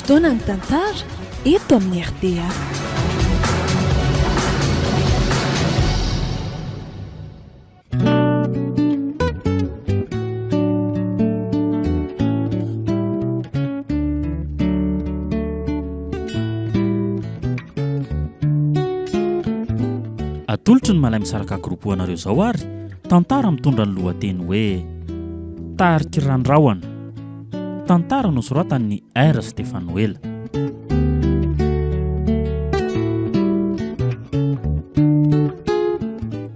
fotoana ny tantara eto amin'ny RDA. Atolotry ny malay misaraka groupe-anareo zao ary tantara mitondra ny lohateny hoe Tariky Randraona. Tantara nosoratan'ny R. Stefanuela.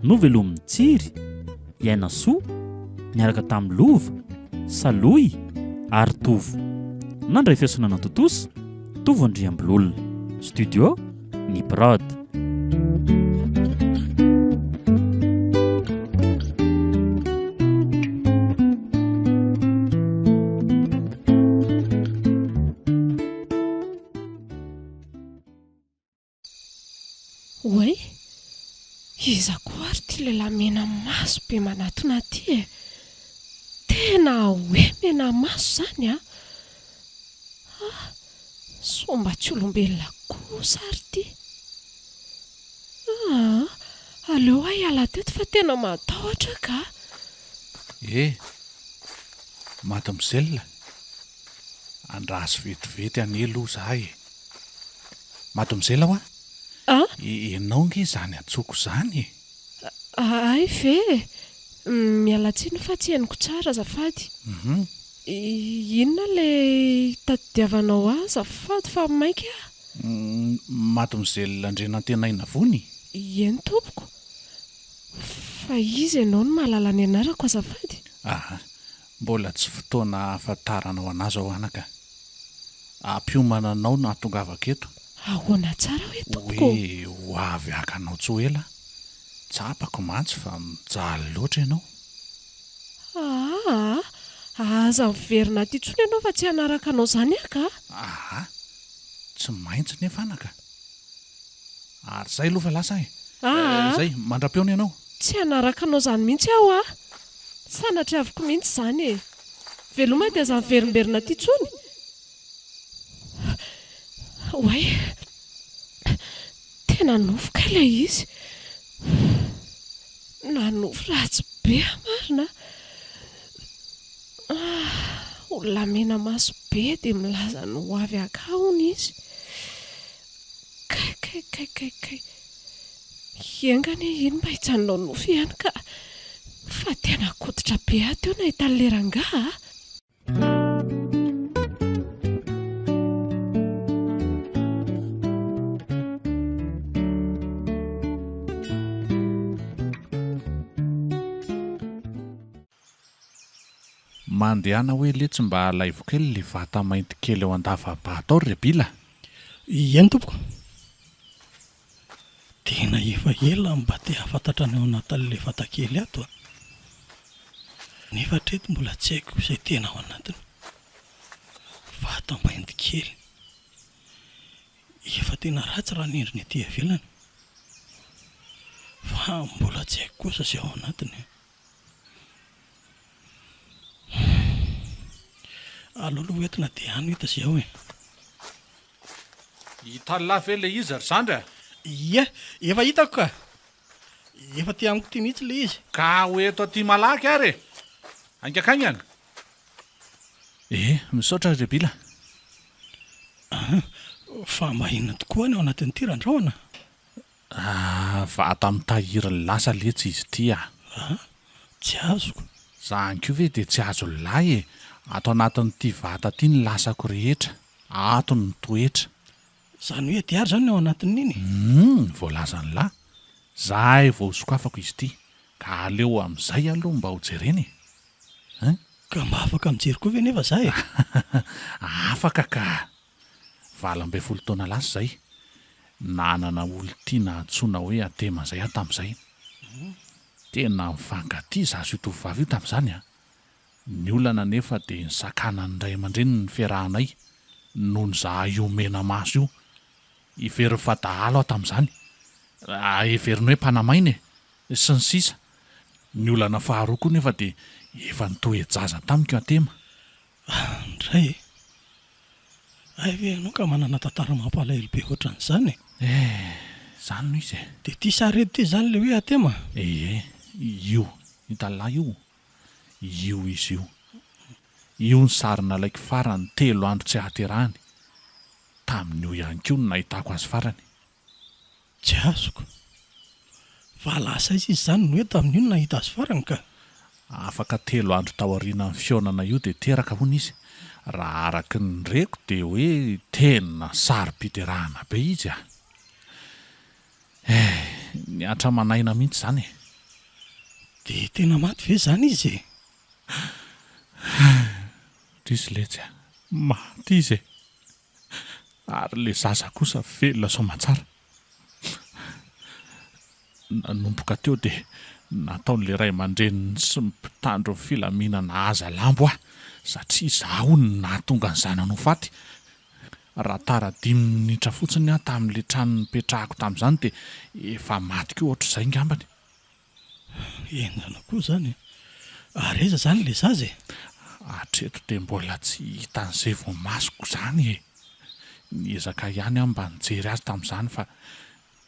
Novelomin'ny Tsiry, Iaina Soa, niaraka tamin'ny Lova, Saloy ary Tovo. Nandray fiasonana Totosa, Tovo Andriambololona. Studio Niprod. Oe, iza koa ary ty lehilahy mena maso be manatona ty e. Tena hoe mena maso zany a. Somba tsy olombelona kosa ary ty. Aleo ahy ala teto fa tena matahotra ka. Mademoiselle, andraso vetivety anelo zahay. Mademoiselle hoa? Ianao nge zany atsoko zany? Ay ve, mialatsiny fa tsy henoko tsara azafady. Inona le tadiavanao ahy azafady fa maika a? Mademoiselle Andrenantenaina Vony? Eny tompoko. Fa izy ianao no mahalala ny anarako azafady. Mbola tsy fotoana afantaranao anazy ao anaka. Ampiomana anao no atongavako eto. Ahoana tsara hoe tompoko? Hoe ho avy akanao tsoela. Tsapako mantsy fa mijaly loatra ianao. Aza miverina ty tsony ianao fa tsy hanaraka anao zany aka? Tsy maintsy nefa anaka. Ary zay aloha fa lasa e. Zay, mandra-peona ianao. Tsy hanaraka anao zany mihitsy aho sanatry avoko mihitsy zany e. Veloma dia aza miverimberina ty tsony. Oay, tena nofoka ilay izy. Nanofo ratsy be marina. Olona mena maso be dia milaza ny ho avy akaony izy. Kay. Hiengany iny mba hitsanonao nofo ihany ka. Fa tena koditra be aho teo nahita ny lerangaha. Mandehana hoe le tsy mba alaivo kely le vata mainty kely ao andava-bato ao ry Bila. Eny tompoko. Tena efa ela mba te hafantatra ny ao anatin'le vata kely ato. Nefa treto mbola tsy haiko izay tena ao anatiny. Vata mainty kely. Efa tena ratsy raha ny endriny ety ivelany. Fa mbola tsy haiko kosa izay ao anatiny. Alolo entina dia ano hita izay ao e. Hitalala ve le izy ry Sandra? Ie, efa hitako ka. Efa ty amiko ty mihitsy le izy. Ka ho eto aty malaky ary. Angakany any. Misaotra ry Bila. Fa mahina tokoa ny ao anatin'ity Randraona. Vata mitahiry lasa letsy izy ty Tsy azoko. Zany koa ve dia tsy azo lay e. Ato anatin'ity vata ty ny lasako rehetra. Ato ny toetra. Zany hoe diary zany ao anatin'iny. Voalaza ny lahy. Zahay vao sokafako izy ty. Ka aleo amin'izay aloha mba ho jereny. Ka mba afaka mijery koa ve nefa zahay? Afaka ka. 12 taona lasa zay. Nanana olo tiana antsoina hoe Atema zay tamin'izay. Tena mifankaty zazo io tovovavy io tamin'izany Ny olana nefa dia nisakana ny ray aman-dreny ny fiarahanay noho ny zahay omena maso io. Ivery fadahalo aho tamin'izany. Everiny hoe mpanamaina sy ny sisa. Ny olana faharoa koa nefa dia efa nitoejaza tamiko Atema. Ndray ay ve anao ka manana tantara mampalahelo be ohatran'izany Zany no izy dia tia sarety ty zany le hoe atema io hitalahy io izy io ny sarina laiko farany 3 andro tsy hahaterahany tamin'io ihany koa no nahitako azy farany. tsy azoko fa lasa izy zany no hoe tamin'io no nahita azy farany ka Afaka 3 andro taoriana ny fionana io dia teraka hono izy. Raha araky ny reko dia hoe tena sarim-piterahana be izy niatra manaina mihitsy zany dia tena maty ve zany izy Izy letsy maty izy ary le zaza kosa velona soamantsara. Nanomboka teo dia nataon'le ray aman-dreniny sy ny mpitandro ny filaminana aza lambo satria izaho no nahatonga ny zanany ho faty. Raha tara 5 minitra fotsiny tamin'le trano nipetrahako tamin'izany dia efa maty koa ohatr'izay ngambany. enjana koa zany ary eza zany le zaza Hatreto dia mbola tsy hitan'izay vao masoko zany niezaka ihany mba nijery azy tamin'izany fa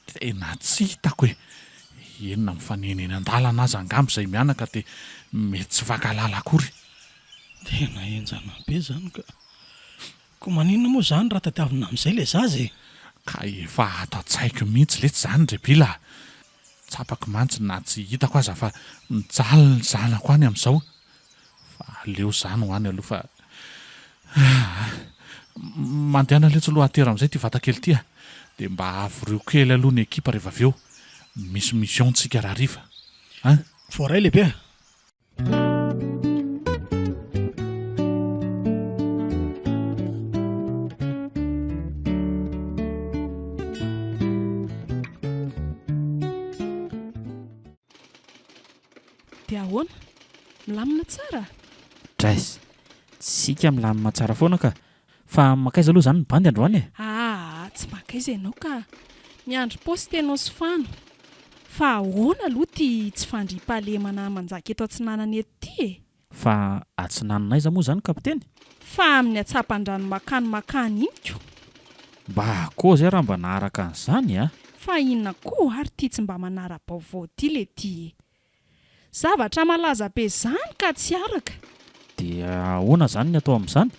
tena tsy hitako enona mifanena eny an-dalana azy angambo izay mianaka dia mety tsy vakalala akory. tena enjana be zany ko maninona moa zany raha tadiavina amin'izay le zaza Ka efa ato an-tsaiko mihitsy letsy zany rebila. Tsapako mantsy na tsy hitako aza fa mijaly ny zanako any amin'izao. Fa aleo zany ho any aloha fa mandeana letso aloha atera amin'izay ty vatakely ty dia mba avoreo kely aloha ny ekipa rehefa avy eo. Misy mission tsika raha riva voaray lehibe dia ahoana milamina tsara Drais, sika milamina tsara foana ka fa makaiza aloha zany ny bandy androany tsy makaiza ianao ka miandry poste ianao sy fano fa ahoana aloha ty tsy fandriam-pahalemana manjaka eto Antsinanana eto ty fa Antsinananaiza moa zany kapiteny? fa amin'ny atsapan-drano makany iniko Mba koa zay raha mba naharaka an'izany fa inona koa ary ty tsy mba manara-baovao ty le ty zavatra malaza be zany ka tsy araka dia ahoana zany ny atao amin'izany?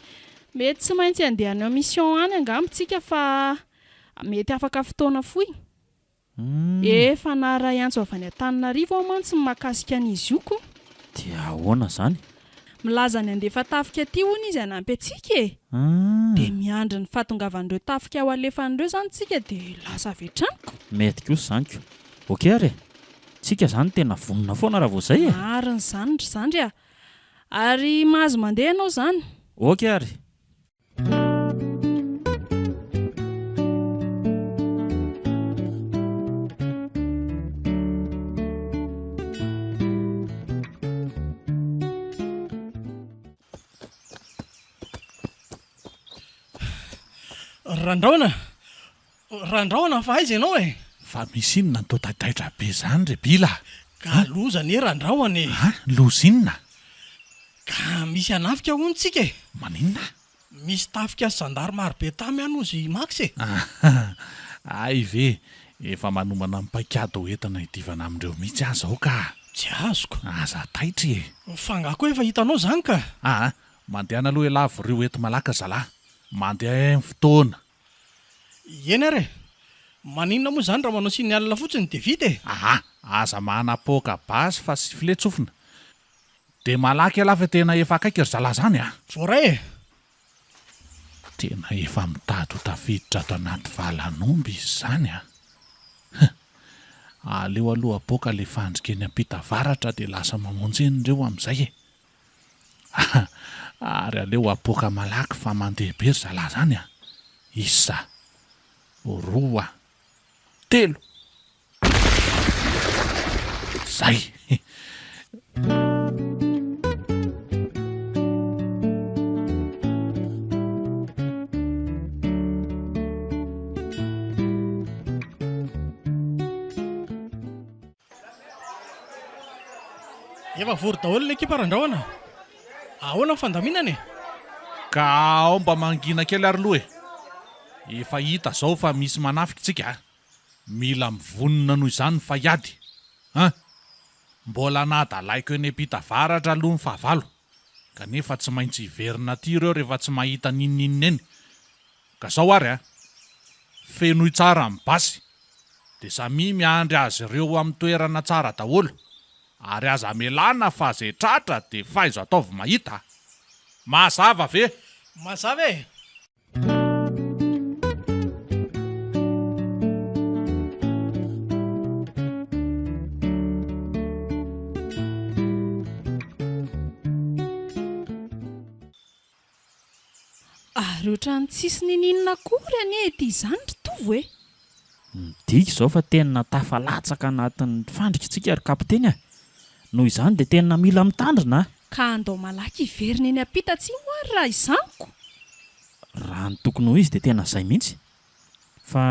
mety tsy maintsy andeha any mission any angambontsika fa mety afaka fotoana fohy efa naray antso avy any Antananarivo mantsy mahakasika an'izy io koa dia ahoana zany? milaza ny andefa tafika ty hono izy anampy antsika dia miandry ny fahatongavan'ireo tafika ho alefan'ireo zany tsika dia lasa vetraniko Mety kosa zanyko. Ok ary tsika zany tena vonona foana raha vao zay mariny zany ary mahazo mandeha ianao zany Ok ary randraona fa aiza ianao fa misy inona ny tao-taitraitra be zany rebila ka lozany randraona loza inona ka misy anafika hontsika maninona misy tafika sandary marobe tamy anozy max ay ve efa manomana mipaikady ho entina hidivana amin'ireo mihitsy aza ao ka tsy azoko aza taitry fanga koa efa hitanao zany ka mandehana aloha elavo reo ento malaka zalahy mandeha fotoana eny ary maninona moa zany raha manao sy ny alina fotsiny dia vita aza manapoka basy fa sy filetsofina dia malaky alafa tena efa akaiky ry zalahy zany voaray tena efa mitady ho tafiditra ato anaty valanomby izy zany aleo aloha aboaka le fandrika eny ampita varatra dia lasa mamonjenyreo amin'izay ary aleo aboaka malaky fa mandeha be ry zalahy zany isa 2 3 zay efa vory daholo le ekipa randraona ahoana ny fandaminana ka ao mba mangina kely ary loha Efa hita zao fa misy manafika tsika. Mila mivonona noho izany fa hiady. Mbola nadalaiko eny ampita varatra aloha ny fahavalo. Kanefa tsy maintsy hiverina aty ireo rehefa tsy mahita ninninina eny. Ka zao ary fenoy tsara amin'ny basy. Dia samy miandry azy ireo amin'ny toerana tsara daholo. Ary aza amelana fa zay tratra dia faizo ataovy mahita. Mazava ve? Mazava e. Ary ohatrany tsisy nininona kory anie ety izany ritovo e. Midika izao fa tena tafalatsaka anatin'ny fandrikitsika ary kapiteny noho izany dia tena mila mitandrina. Ka andao malaky hiverina eny ampita tsy mo ary raha izanoko. Raha ny tokony ho izy dia tena izay mihitsy. Fa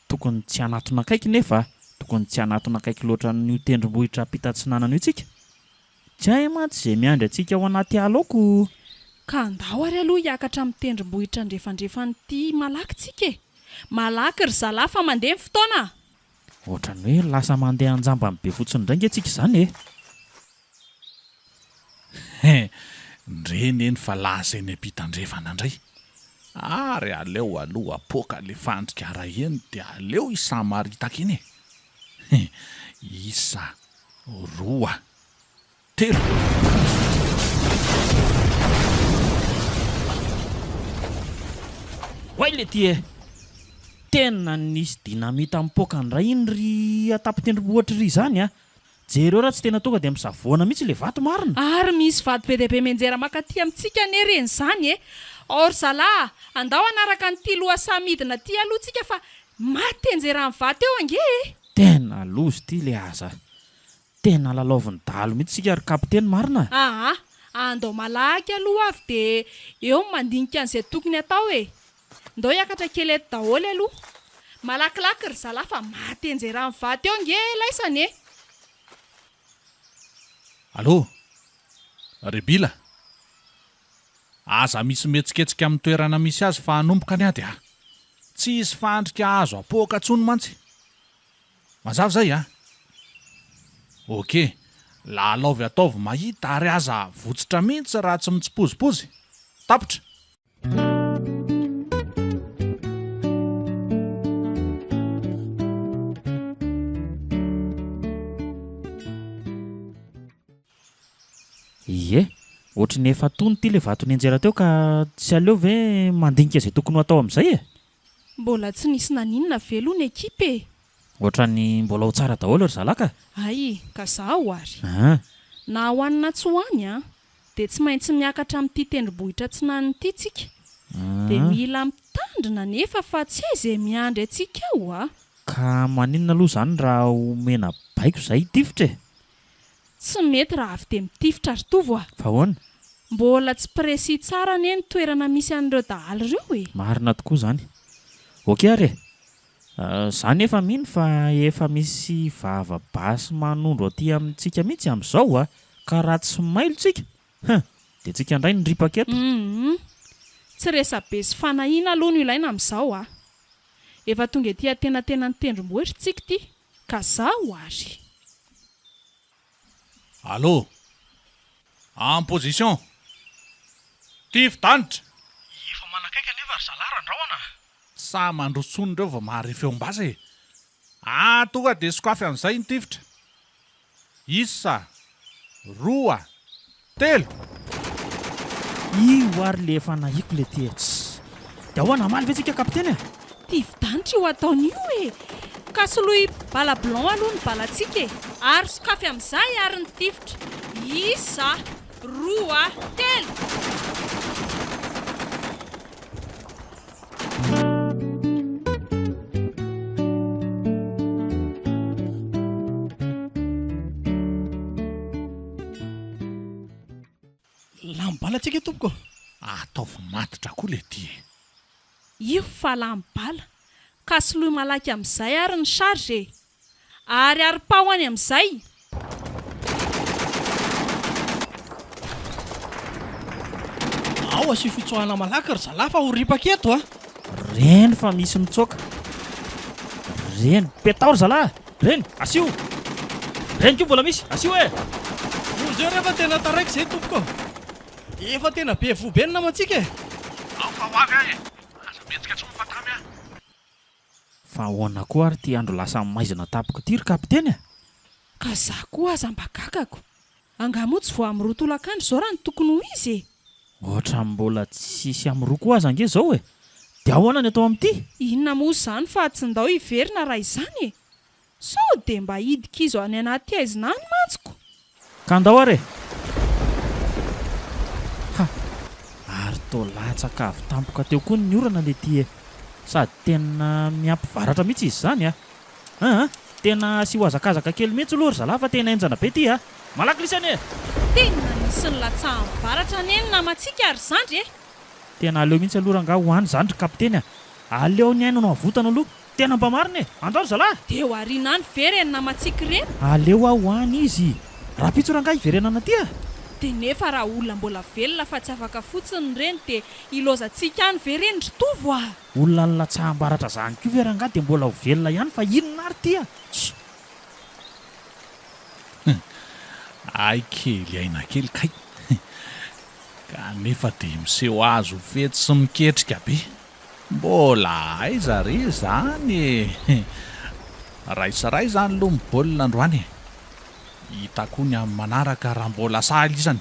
tokony tsy hanatona akaiky nefa. Tokony tsy hanatona akaiky loatra n'io tendrombohitra ampita-tsinanana io tsika. Tsy hay mantsy izay miandry antsika ao anaty alaoko. Ka andao ary aloha hiakatra amin'ny tendrombohitra ndrefandrefan'ity malaky tsika e. Malaky ry zalahy fa mandeha ny fotoana. Ohatrany hoe lasa mandeha anjamba amin'ny be fotsiny indray antsika izany e. Ndreny eny fa lasa eny ampita-ndrefana indray. Ary aleo aloha apoaka le fandrika ara eny dia aleo isamaritaka iny e. Isa, roa, telo. Hoay le ty e. Tena nisy dinamita mipoaka ndray iny ry atapy-tendrombohitra ry izany Jereo raha tsy tena tonga dia misavoana mihitsy le vato marina. Ary misy vato be dia be menjera makaty amintsika nereny izany e. Or zalahy, andao anaraka n'ity loha samidina ty aloha tsika fa maty enjera amin'ny vato eo ange e. Tena lozy ty le aza. Tena lalaoviny dalo mihitsy sika ary kapiteny marina. Andao malaky aloha avy dia eo mandinika an'izay tokony atao e. Ndao hiakatra kely eto daholo aloha. Malakilaky ry zalahy fa maty enjera amin'ny vato eo ange laisany e. Allô, Rebila. Aza misy metsiketsika amin'ny toerana misy azy fa hanomboka ny ady Tsy isy fandrika azo apoaka tsony mantsy. Mazava zay Ok, lalaovy ataovy mahita ary aza votsitra mihitsy raha tsy mitsipozipozy. Tapitra. Ie, ohatrany efa tony ty le vato nenjera teo ka tsy aleo ve mandinika izay tokony atao amin'izay e? Mbola tsy nisy naninona velo ny ekipa e. Ohatrany mbola ho tsara daholo ry zalaka. Ay, ka zaho ary. Na hoanina tsy hoany dia tsy maintsy miakatra amin'ity tendrombohitra tsinan'ity tsika. Dia mila mitandrina nefa fa tsy izay miandry antsika eo Ka maninona aloha izany raha omena baiko izay tifitra e? Tsy mety raha avy dia mitifitra ry tovo Fa hoana? Mbola tsy presi tsara ny toerana misy an'ireo dahalo ireo e. Marina tokoa izany. Ok ary izany efa mino fa efa misy vava-basy manondro aty amintsika mihitsy amin'izao ka raha tsy mailo tsika dia tsika indray ny ripaka eto. Tsy resabe sy fanahiana aloha no ilaina amin'izao Efa tonga ety tena ny tendrombohitra tsika ty ka zaho ary. Allô, en position. Tify-danitra. Efa manakaiky anefa ry zalahy randrahona. Sa mandrotsony ireo vao mahare feom-baza e. Tonga dia sokafy amin'izay ny tifitra. Isa, roa, telo. Io ary le efa nahiko le ty dia ahoana maly ve tsika kapiteny Tify-danitra io ataon'io e. Ka soloy bala blanc aloha ny balantsika e. Ary sokafy amin'izay ary ny tifitra. Isa, roa, telo. Lambala tsika tompoko. Ataovy matitra koa le ty. Io fa lambala. Ka soloy malaky amin'izay ary ny charge e. Ary pahony amin'izay. Ao asy fitsoahana malaky ry zalahy fa ho ripaka eto reny fa misy mitsoaka. Reny petaoro zalahy. Reny asio. Reny koa mbola misy asio e. Zao rehefa tena taraiky izay tompoko. Efa tena be vobe ny namantsika e. Ao fa ho avy ahy e. Aza mihetsika tsy mafatamy ahy. Fa ahoana koa ary ty andro lasa maizina tapaka ty ry kapiteny e. Ka za koa aza mba gagako. Angamo tsy voa amin'ny rotolakandro zao raha ny tokony ho izy e. Ohatra mbola tsisy amin'ny roa koa aza ange zao e. Dia ahoana ny atao amin'ity? Inona moa izany fa tsy ndao hiverina raha izany e. Sao dia mba hidika izy any anaty aizina any mantsiko. Ka andao ary e. Ha, ary toa latsaka avy tampoka teo koa ny orana le ty e. Sady tena miampivaratra mihitsy izy zany a. Tena sy ho azakazaka kely mihitsy aloha ry zalahy fa tena enjana be ty a. Malaky lisany e. Tena nisy ny latsahan'ny varatra ny eny namantsika ary zandry e. Tena aleo mihitsy aloha rangaha ho any zany ry kapiteny a. Aleo ny aina no avotana aloha. Tena mba marina e. Andao ry zalahy. Dia ho ariana any very ny namantsika ireny. Aleo ho any izy. Raha pitso rangaha hiverenana ty a. Dia nefa raha olona mbola velona fa tsy afaka fotsiny ireny dia ilozantsika any very ry tovo a. Olona ny latsaham-baratra zany koa ve rangaha dia mbola ho velona ihany fa inona ary ty a. Ay kely aina kely kay. Kanefa dia miseho azo fety sy miketrika be. Mbola aiza re zany e. Raisaray zany aloha mibaolina androany. Hitako ny amin'ny manaraka raha mbola sahala izany.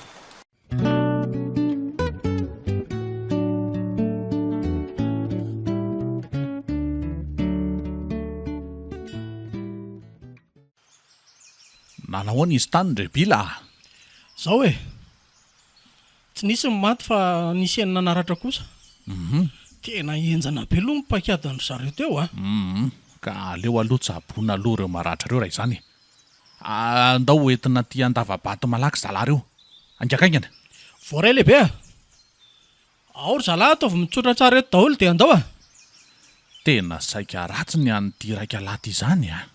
Nanahoana izy tany ndre bila? Zao e. Tsy nisy ny maty fa nisy ny nanaratra kosa. Tena enjana be aloha mipakadany zareo teo a. Ka aleo aloha tsaboana aloha ireo maratra ireo raha izany. Andao entina ty andava-bato malaky zalahy reo. Angakaingana. Voaray lehibe a. Ao ry zalahy ataovy mitsotra tsara eto daholo dia andao a. Tena saika ratsy ny an'ity raika laty izany a.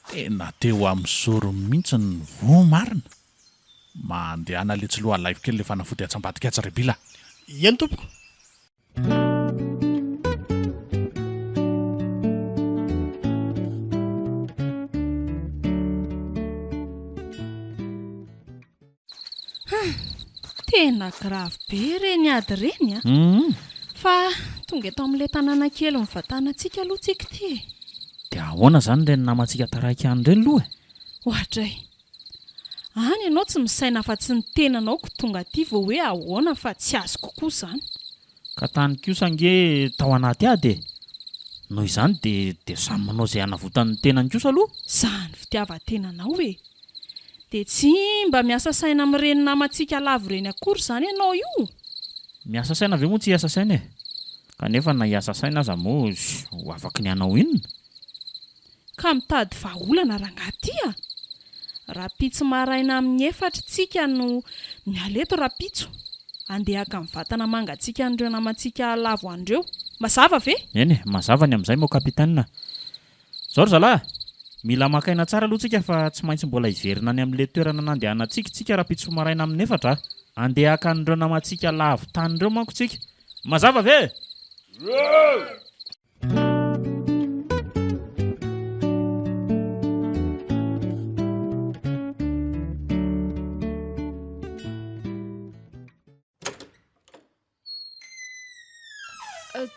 Tena teo amin'ny sorony mihitsy ny vo marina. Mandehana le tsy loha live kely le fanafody atsambadika tsara bila. Eny tompoko. Tena grave be reny ady reny a. Fa tonga eto amin'ilay tanàna kely mivatanantsika aloha tsika ty e. Dia ahoana zany ireny namantsika taraiky any ireny aloha e. Ohatray. Any ianao tsy misaina fa tsy ny tenanao ko tonga aty vao hoe ahoana fa tsy azo kokoa izany. Ka tany kosa nge tao anaty ady e. Noho izany dia samy manao izay anavotan'ny tenany kosa aloha. Izany fitiavan-tenanao e. Dia tsy mba miasa saina amin'ireny namantsika lavo ireny akory izany ianao io. Miasa saina ve moa tsy hiasa saina e. Kanefa na hiasa saina aza moa ho afaka ny anao inona. Ka mitady vahaolana rangaha ty a. Rapitso maraina amin'ny 4 tsika no mialeto rapitso. Andehaka mivatana mangatsika andreo namantsika lavo andreo. Mazava ve? Eny e, mazava ny amin'izay moa kapitana. Zao ry zalahy. Mila makaina tsara aloha tsika fa tsy maintsy mbola hiverina any amin'ilay toerana nandehanantsika tsika rapitso maraina amin'ny 4. Andehaka andreo namantsika lavo tany ireo manko tsika. Mazava ve?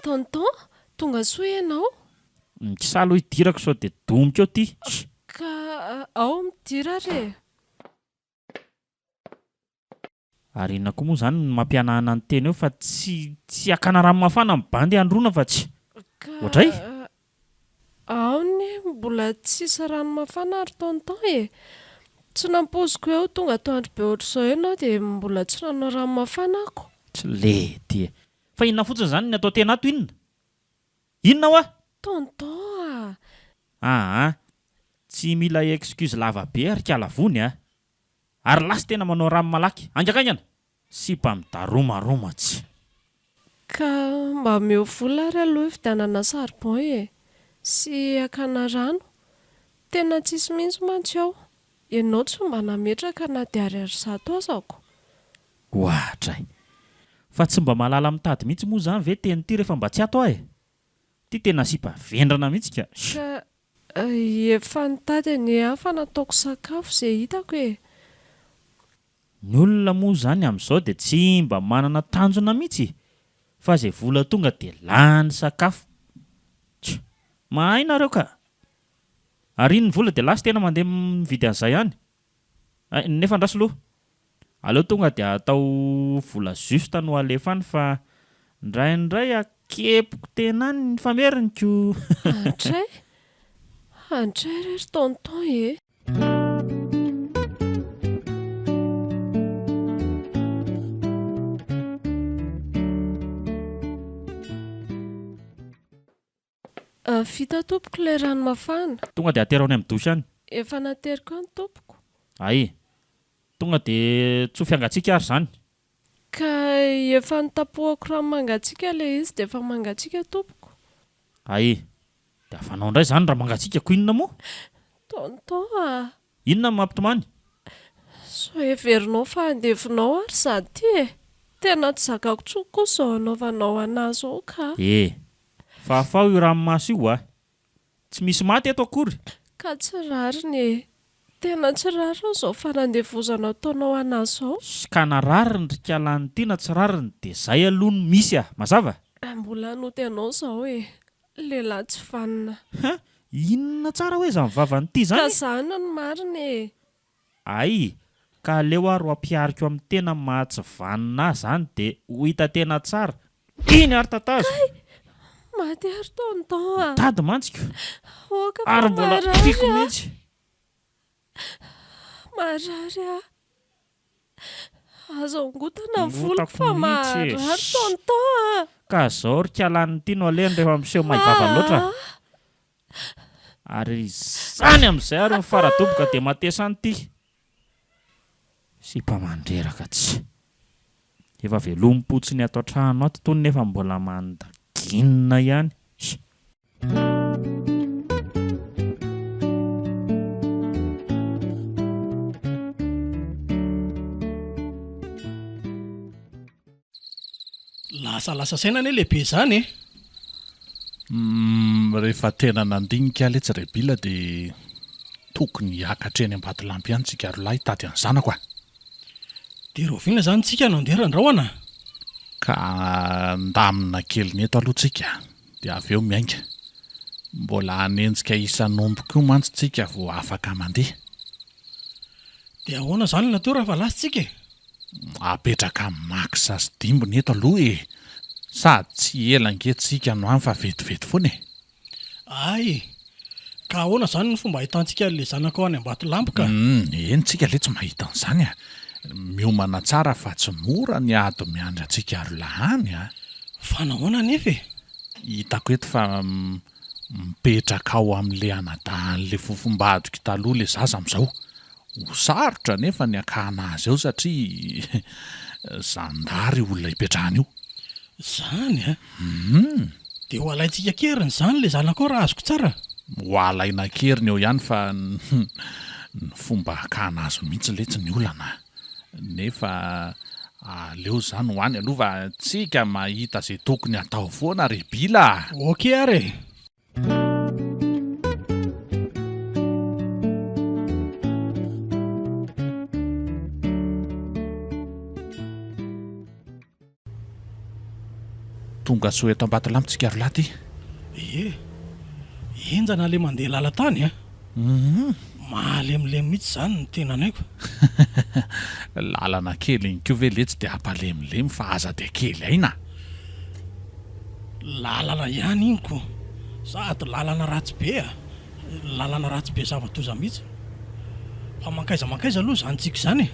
Tonton, tonga soa ianao? Kisalo hidirako sao dia domiko eo ty. Ka ao midira re. Ary inona koa moa zany no mampianahana ny teny eo fa tsy hakana rano mafana amin'ny bandy androna fa tsy. Ohatray? Ao ny mbola tsisy rano mafana ary tonton e. Tsy nampoziko eo tonga tao andro be ohatr'izao ianao dia mbola tsy nanao rano mafana ako. Tsy lety e. Fa inona fotsiny zany ny atao tena ato inona? Inona ho a? Tonton a. Tsy mila excuse lava be ary kalavony a. Ary lasy tena manao rano malaky. Angakaingana. Sy mba midaromaromatsy. Ka mba meo vola ary aloha hividianana saribon e. Sy hakana rano. Tena tsisy mihitsy mantsy ao. Ianao tsy mba nametraka na dia ariary zato aza ako. Ohatray. Fa tsy mba mahalala mitady mihitsy moa zany ve teny ty rehefa mba tsy ato ahy. Ty tena sipa vendrana mihitsy ka. Ka efa nitady ny hafa nataoko sakafo izay hitako e. Ny olona moa zany amin'izao dia tsy mba manana tanjona mihitsy. Fa izay vola tonga dia lany sakafo. Mahay nareo ka. Ary ny vola dia lasa tena mandeha mividy an'izay ihany. Nefa ndrasoloha. Aleo tonga dia atao vola justa no alefany fa indraindray akepoko tena any ny fameriniko. Andray rery tonton e. Vita tompoko ilay rano mafana. Tonga dia aterony amin'ny dosy any. Efa nateriko any tompoko. Ay. Tonga dia tsofi angatsika ary zany. Ka efa nitapohako rano mangatsiaka ilay izy dia efa mangatsiaka tompoko. Ay. Dia afanao indray zany raha mangatsiaka ko inona moa? Tonton Inona mampitomany? so heverinao fa andevinao ary sady e. Tena tsy zakako tsoko koa izao anaovanao anazy ao ka. Fa afao io ranomasy io tsy misy maty eto akory. Ka tsy rariny e. Tena tsy rariny izao fanandevozana ataonao anazy ao. Ka na rariny rikalan'ny tiana tsy rariny dia izay aloha no misy mazava. Mbola anoty anao izao e. Lehilahy tsy vanina. Inona tsara hoe izany vavan'ity zany? Ka zany ny mariny e. Ay, ka aleo ary ho ampiariko amin'ny tena maha tsy vanina zany dia ho hita tena tsara. Iny ary tatazo. Maty ary tonton Tady mantsika. Oka Ary mbola tiako mihitsy. Marary azo angotana ny voloko Ngotako fa mihitsy. marary tonton Ka zao rikalan'ny ity no alehany rehefa miseho maivava loatra. Ary zany amin'izay ary ny faradoboka dia matesany ity. Sipa mandreraka tsy. Efa velom-potsiny ato an-trano ato tony nefa mbola mandaginina ihany. Lasa saina anie lehibe zany e. Rehefa tena nandinika letsy rebila dia tokony hiakatra eny Ambatolampy ihany tsika roalahy tady any zanako Dia roviana zany tsika no andeha randrahoana. ka ndamina kely eto aloha tsika dia avy eo miainga. Mbola hanenjika isan'omby koa mantsy tsika vao afaka mandeha. Dia ahoana zany ny natao raha lasa tsika e? Apetraka maksa sy dimbony eto aloha e. Sady tsy ela ankehtsika no any fa vetivety foana e. Ay, ka ahoana zany ny fomba ahitantsika ilay zanaka ao any Ambatolampy ka? Eny tsika le tsy mahita an'izany miomana tsara fa tsy mora ny ady miandry antsika roalahany Fa nahoana nefa e? Hitako eto fa mipetraka ao amin'ilay anadahan'ilay fofombadika taloha ilay zaza amin'izao. Ho sarotra nefa ny akana azy eo satria zandary olona hipetrahany io. Zany Dia ho alaintsika keriny zany ilay zanaka ao raha azoko tsara. Ho alaina keriny eo ihany fa ny fomba akana azy mihitsy letsy ny olana. Nefa aleo zany ho any aloha fa tsika mahita izay tokony atao foana rebila. Okey ary. Tonga soa eto Ambatolampy tsika roalahy ty. Enjana le mandeha lalan-tany mahalemilemy mihitsy zany ny tena anaiko. Lalana kely iny koa ve letsy dia hampalemilemy fa aza dia kely aina. Lalana ihany iny ko. Sady lalana ratsy be lalana ratsy be zava-doza mihitsy. Fa mankaiza aloha zany tsika zany e.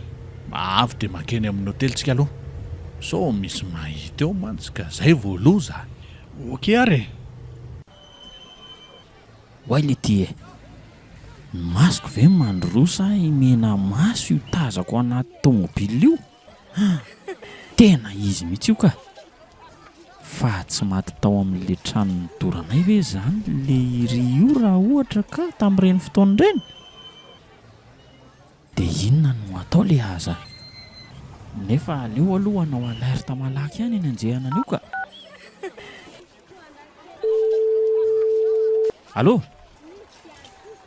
Avy dia makeny amin'ny hôtely tsika aloha. So misy mahita eo mantsy ka zay vao loza. Okey ary. Hoay le ty e. Masoko ve mandrosa imena maso io tazako anaty tômôbila io? Tena izy mihitsy io ka. Fa tsy maty tao amin'le trano nidoranay ve zany le ry io raha ohatra ka tamin'ireny fotoana ireny? Dia inona no atao le aza? nefa aleo aloha anao alerta malaky ihany eny anjehana anio ka. Allô,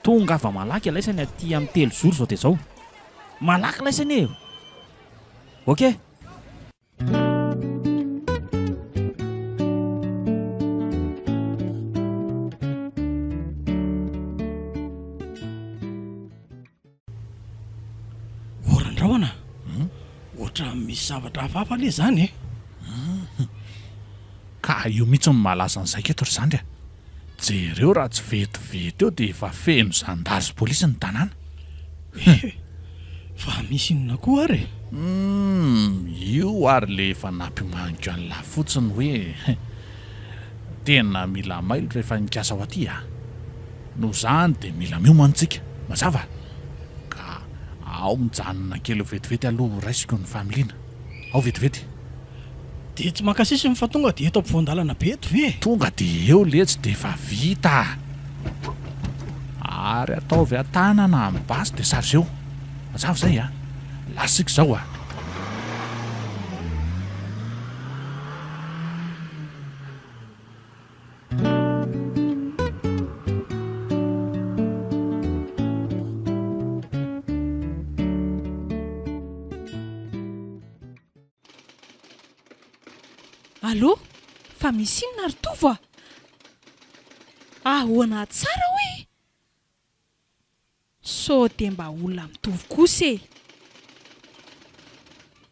tonga ava malaky alaisany aty amin'ny 3 zoro zao dia zao. Malaky laisany eo. Ok. Orandraona ohatra misy zavatra hafahafa le zany e. Ka io mihitsy ny malaza an'izay keto ry zandry a. Jereo raha tsy vetivety eo dia efa feno zandazy polisy ny tanàna. Fa misy inona koa ary? Io ary le efa nampimaniko an'la fotsiny hoe tena mila mailo rehefa nikasa ao aty a. No zany dia mila miomantsika mazava. Ka ao mijanona kely vetivety aloha raisiko ny familiana. Ao vetivety. Dia tsy makasisy fa tonga dia eto ampovoan-dalana be eto ve? Tonga dia eo letsy dia efa vita. Ary ataovy atanana amin'ny basy dia sary zeo. Mazava zay a. Lasiko zao a. Allô, fa misy inona ry tovo a? Ahoana tsara hoe? So dia mba olona mitovy kosa e.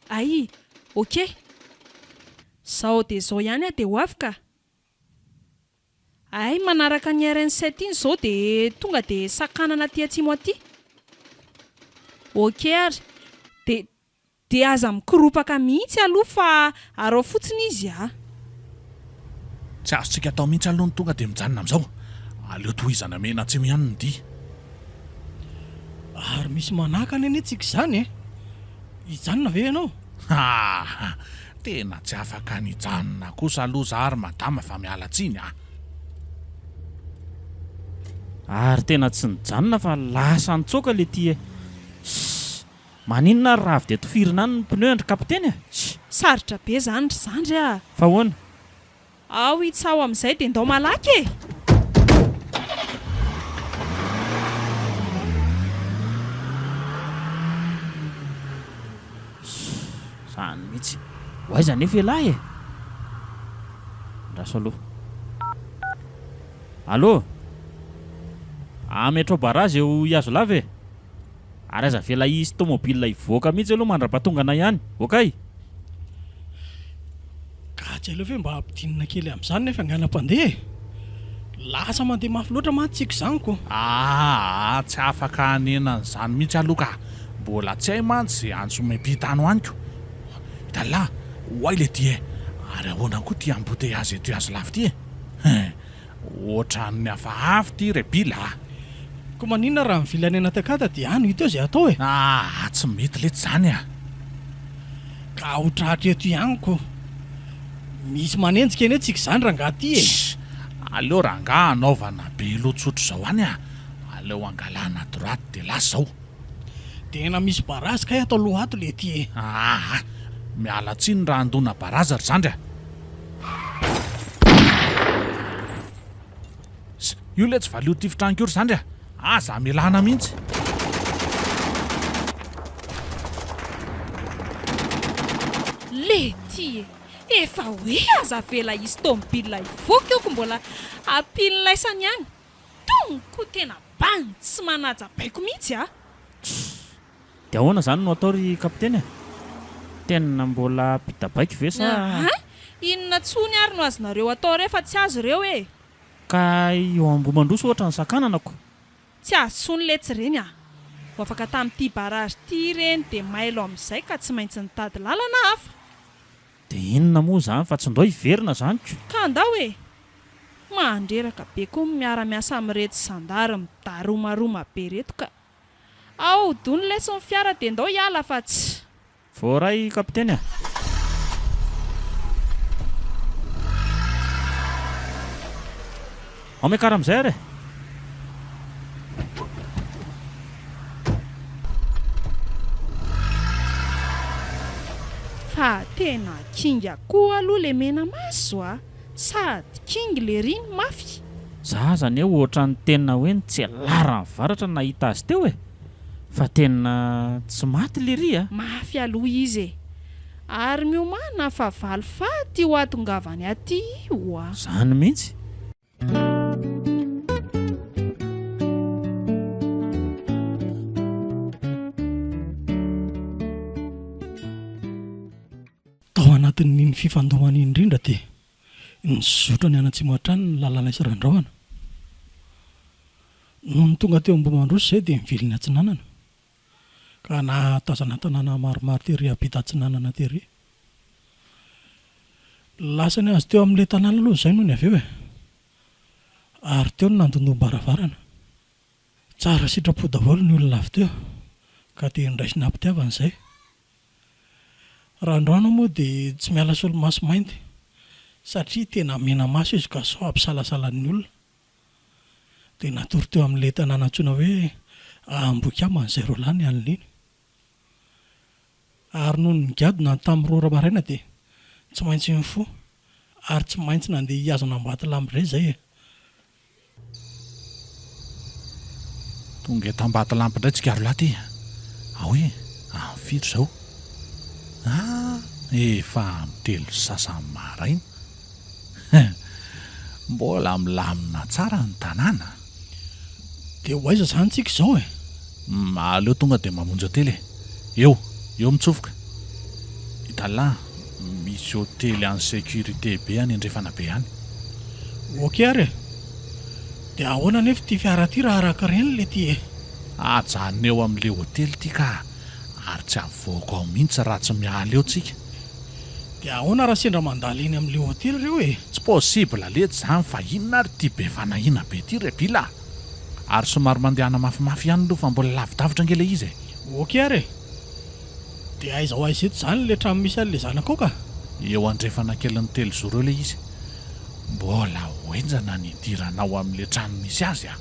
Ai, ok. Sao dia zao ihany a dia ho avy ka. Ai, manaraka ny RN7 iny zao dia tonga dia sakanana aty atsimo aty. Ok ary. Dia aza mikoropaka mihitsy aloha fa arao fotsiny izy a. Tsy azontsika atao mihitsy aloha ny tonga dia mijanona amin'izao. Aleo tohizana mena tsy ihany ny dia. Ary misy manakana eny tsika izany e. Hijanona ve ianao? Tena tsy afaka nijanona kosa aloha za ary madama fa miala tsiny a. Ary tena tsy nijanona fa lasa nitsoaka le ty e. Maninona ary raha avy dia tofirina any ny pneu andry kapiteny a? Sarotra be zany ry zandry a. Fa hoana? Ao itsao amin'izay dia ndao malaky e. Zany mihitsy. Hoaiza nefa lahy e. Raso aloha. Allô? Metro barazy eo Iazo lava e. Ary aza vela izy tômôbilina ivoaka mihitsy aloha mandra-patongana ihany. Okay? Ka tsy aleo ve mba ampidinina kely amin'izany nefa angana-pandeha. Lasa mandeha mafy loatra mantsika izaniko. Tsy afaka hanena izany mihitsy aloha ka. Mbola tsy hay mantsy izay ansomepitano aniko. Hitalahy, hoay le ty e. Ary ahoana koa ty amboteiazy eto Iazo lava ty e. Ohatran'ny hafahafa ty rebila. Ko maninona raha mivilanena takata dia ano hita eo izay atao e. Tsy mety lety zany a. Ka otrahatra eto ihaniko. Misy manenjika eny tsika izany rangahy ty e. Aleo rangahy anaovana be lotsotro zao any a. Aleo angalana droite dia lasa zao. Tena misy barazy kay atao loha ato le ty e. Miala tsiny raha andona baraza ry zandry a. Io le tsy valio tifitraniko io ry zandry a. Za milana mihitsy. Le ty e. Efa hoe aza vela izy tômôbilina ivoaka eo ko mbola ampilinaisany ihany. Tonko tena bany tsy manaja baiko mihitsy a. Dia ahoana zany no atao ry kapiteny? Tena mbola pita-baiko ve sa? Inona tsony ary no azonareo atao rehefa tsy azo ireo e? Ka eo ambomandroso ohatra ny sakananako. Tsy azo tsony letsy ireny a. Ho afaka tamin'ity barazy ty ireny dia mailo amin'izay ka tsy maintsy nitady lalana hafa. Dia inona moa zany fa tsy ndao hiverina zany ko. Ka andao e. Mandreraka be koa miara-miasa amin'ireto zandary midaromaroma be reto ka. Ao dony lesy ny fiara dia ndao hiala fa tsy. Voaray kapiteny a. Ao miakara amin'izay ary. Ka tena kinga koa aloha le mena maso a, sady kingy le riny mafy. Za zany hoe ohatra ny tena hoe tsy alara ny varatra nahita azy teo e. Fa tena tsy maty le ry a. Mafy aloha izy e. Ary miomana fa valifaty ho atongavany aty io a. Zany mihitsy. Tao anatin'iny fifandomana indrindra dia nizotra ny anatsimoatrany ny lalana Isirandrahona. Noho ny tonga teo Ambohimandroso izay dia mivily ny Atsinanana. Ka nahatazana tanàna maromaro tery ampita Atsinanana tery. Lasa ny azy teo amin'ilay tanàna aloha izay noho ny avy eo e. Ary teo no nandondoam-baravarana. Tsara sitrapo daholo ny olona avy teo ka dia ndraisy nampitiavana izay. Raha androano moa dia tsy miala solomaso mainty satria tena mena maso izy ka sao ampisalasalan'ny olona. Dia natory teo amin'ilay tanàna antsoina hoe Ambokama izay Rolany alin'iny. Ary noho ny gadona tamin'ny rora maraina dia tsy maintsy mifo ary tsy maintsy nandeha hiazona Ambatolampy indray izay e. Tonga eto Ambatolampy indray tsikaro laty. Ahoy firy izao? Efa mitelo sasany maraina. Mbola milamina tsara ny tanàna. Dia ho aiza izany tsika izao e? Aleo tonga dia mamonjy hotely e. Eo mitsofoka. Italahy, misy hotely any sécurité be any andrefana be any. Ok ary e. Dia ahoana nefa ity fiara ity raha araka reny le ty e? Ajanona eo amin'ilay hotely ity ka ary tsy avoaka ao mihitsy raha tsy miala eo tsika. Dia ahoana raha sendra mandalo eny amin'ilay hotely ireo e? Tsy possible lety izany fa inona ary ity be fanahina be ity rebila. Ary somary mandehana mafimafy ihany aloha fa mbola lavidavitra ngela izy e. Ok ary e. Dia aiza ho aiza eto izany le trano misy an'ilay zanako ka? Eo andrefana kelin'ny telozoro eo ilay izy. Mbola hoenjana ny idiranao amin'ilay trano misy azy a.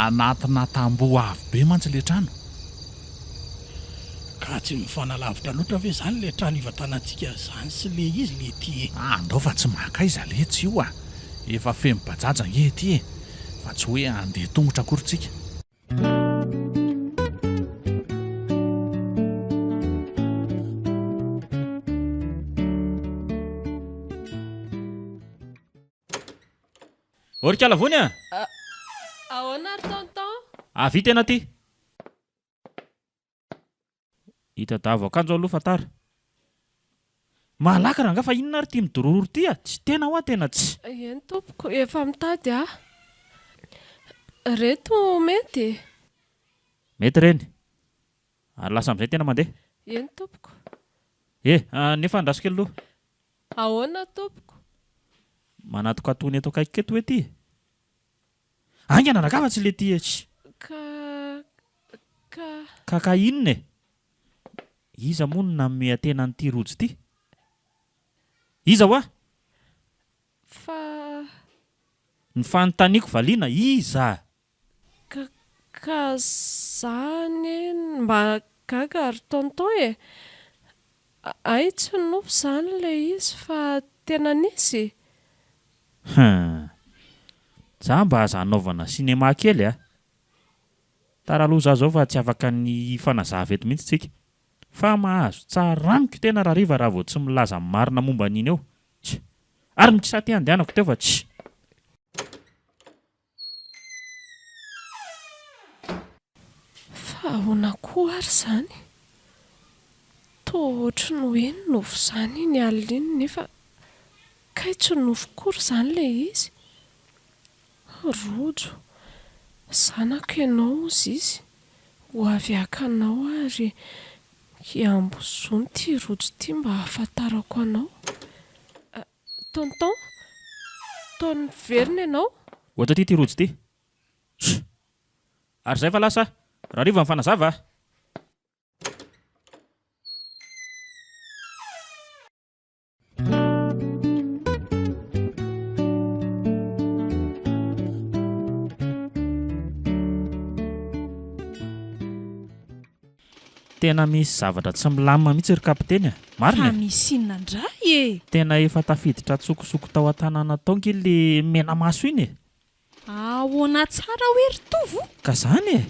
Anatina tamboho avo be mantsy ilay trano. Ka tsy mifanalavitra loatra ve izany le trano ivatanantsika izany sy le izy le ty e? Andao fa tsy makaiza letsy io a. Efa feno bajaja nge ety e. Fa tsy hoe andeha tongotra akory tsika. Orikala vony a. Ahoana ary tonton? Vita ena ty. Hita davo akanjo aloha fatara. Malaka ranga fa inona ary ty midororo ty a? Tsy tena hoa tena tsy. Eny tompoko, efa mitady a. Reto mety? Mety reny. Ary lasa amin'izay tena mandeha. Eny tompoko. Nefa andrasiko aloha. Ahoana tompoko? Manatoka tony eto akaiky eto hoe ty. Aingana rakafa tsy le ty e. Ka inona e? Iza moa no nanome atena an'ity rojo ity? Iza hoa? Ny fanontaniako valiana iza? Ka zany mba gaga ary tonton e. Ay tsy nofo izany le izy fa tena nisy. Za mba aza hanaovana sinema kely a. Tara aloha za zao fa tsy afaka ny fanazava eto mihitsy tsika. Fa mahazo tsara amiko tena raha riva raha vao tsy milaza marina momba an'iny eo. Ary mikisa ty andehanako teo fa tsy. Fa ahoana koa ary izany? Toa ohatry ny hoe nofo izany ny alina iny nefa kay tsy nofo kory izany le izy. Rojo, zanako ianao izy izy. Ho avy akanao ary hiambozony ty rojo ty mba hahafantarako anao. Tonton, taony verina ianao? Ohatra ty rojo ty. Ary izay fa lasa raha riva ny fanazava. Tena misy zavatra tsy milamina mihitsy ry kapiteny. Marina. Fa misy inona indray Tena efa tafiditra tsokosoko tao an-tanàna tao nge le mena maso iny. ahoana tsara hoe ry tovo Ka zany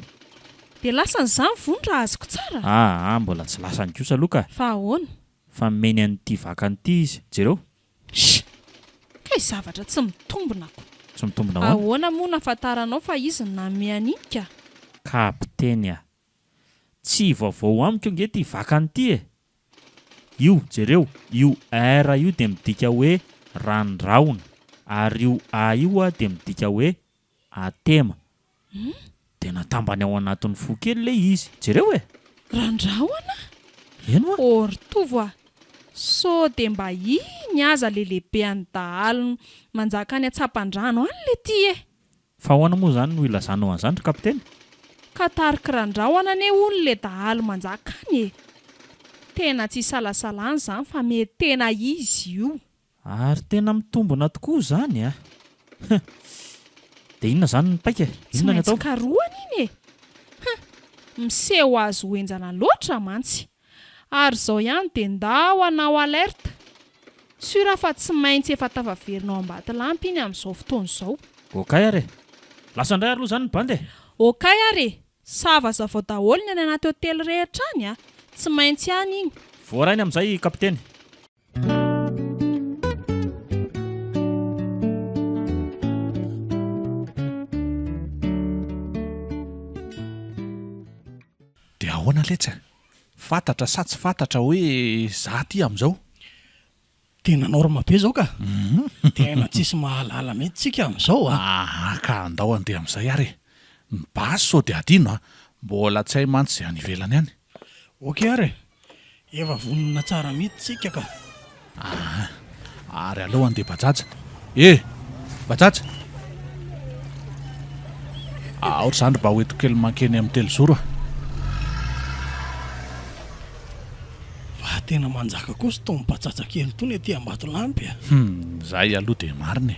dia lasan'izany vondra azoko tsara mbola tsy lasany kosa aloha ka. fa ahoana Fa meny an'ity vakanyity izy. Jereo. kay zavatra tsy mitombonako Tsy mitombona ahoana. ahoana moa nafantaranao fa izy nanome anika Kapiteny tsy vaovao amiko nge ty vakanyity e. Io jereo, io R io dia midika hoe ranondraona ary io A io dia midika hoe atema. Tena tambany ao anatin'ny fo kely le izy. Jereo e. randrahoana Eno ory tovo so dia mba iny aza lehilehibe any dahalo manjaka any atsapan-drano any le ty fa ahoana moa zany no ilazanao an'izany ry kapiteny? ka tarika randrahoana ane ony le dahalo manjaka any tena tsy salasalany izany fa mety tena izy io Ary tena mitombona tokoa zany Dia inona zany ny paika? tsy Inona ny maintsy atao? karohana iny miseho azo hoenjana loatra mantsy ary izao ihany dia ndao anao alerta sura fa tsy maintsy efa tafaverinao ambatilampy iny amin'izao fotoana izao Okay ary. Lasa indray aloha zany ny bandy. okay ary savazavao daholo ny any anaty hotely rehetra any tsy maintsy any iny Voarainy amin'izay kapiteny. Dia ahoana letsa? Fantatra sa tsy fantatra hoe za ty amin'izao? Tena norma be zao ka. Tena tsisy mahalala mihitsy tsika amin'izao Ka andao andeha amin'izay ary. Ny basy sao dia adino mbola tsy hay mantsy izay any ivelany any. Okay ary. Efa vonona tsara mihitsy tsika ka. Ary aleo andeha bajaja. Bajaja. Ohatr' izany mba hoeto kely mankeny amin'ny telozoro. Fa tena manjaka kosa itony bajaja kely itony ety Ambatolampy Zahay aloha dia marina.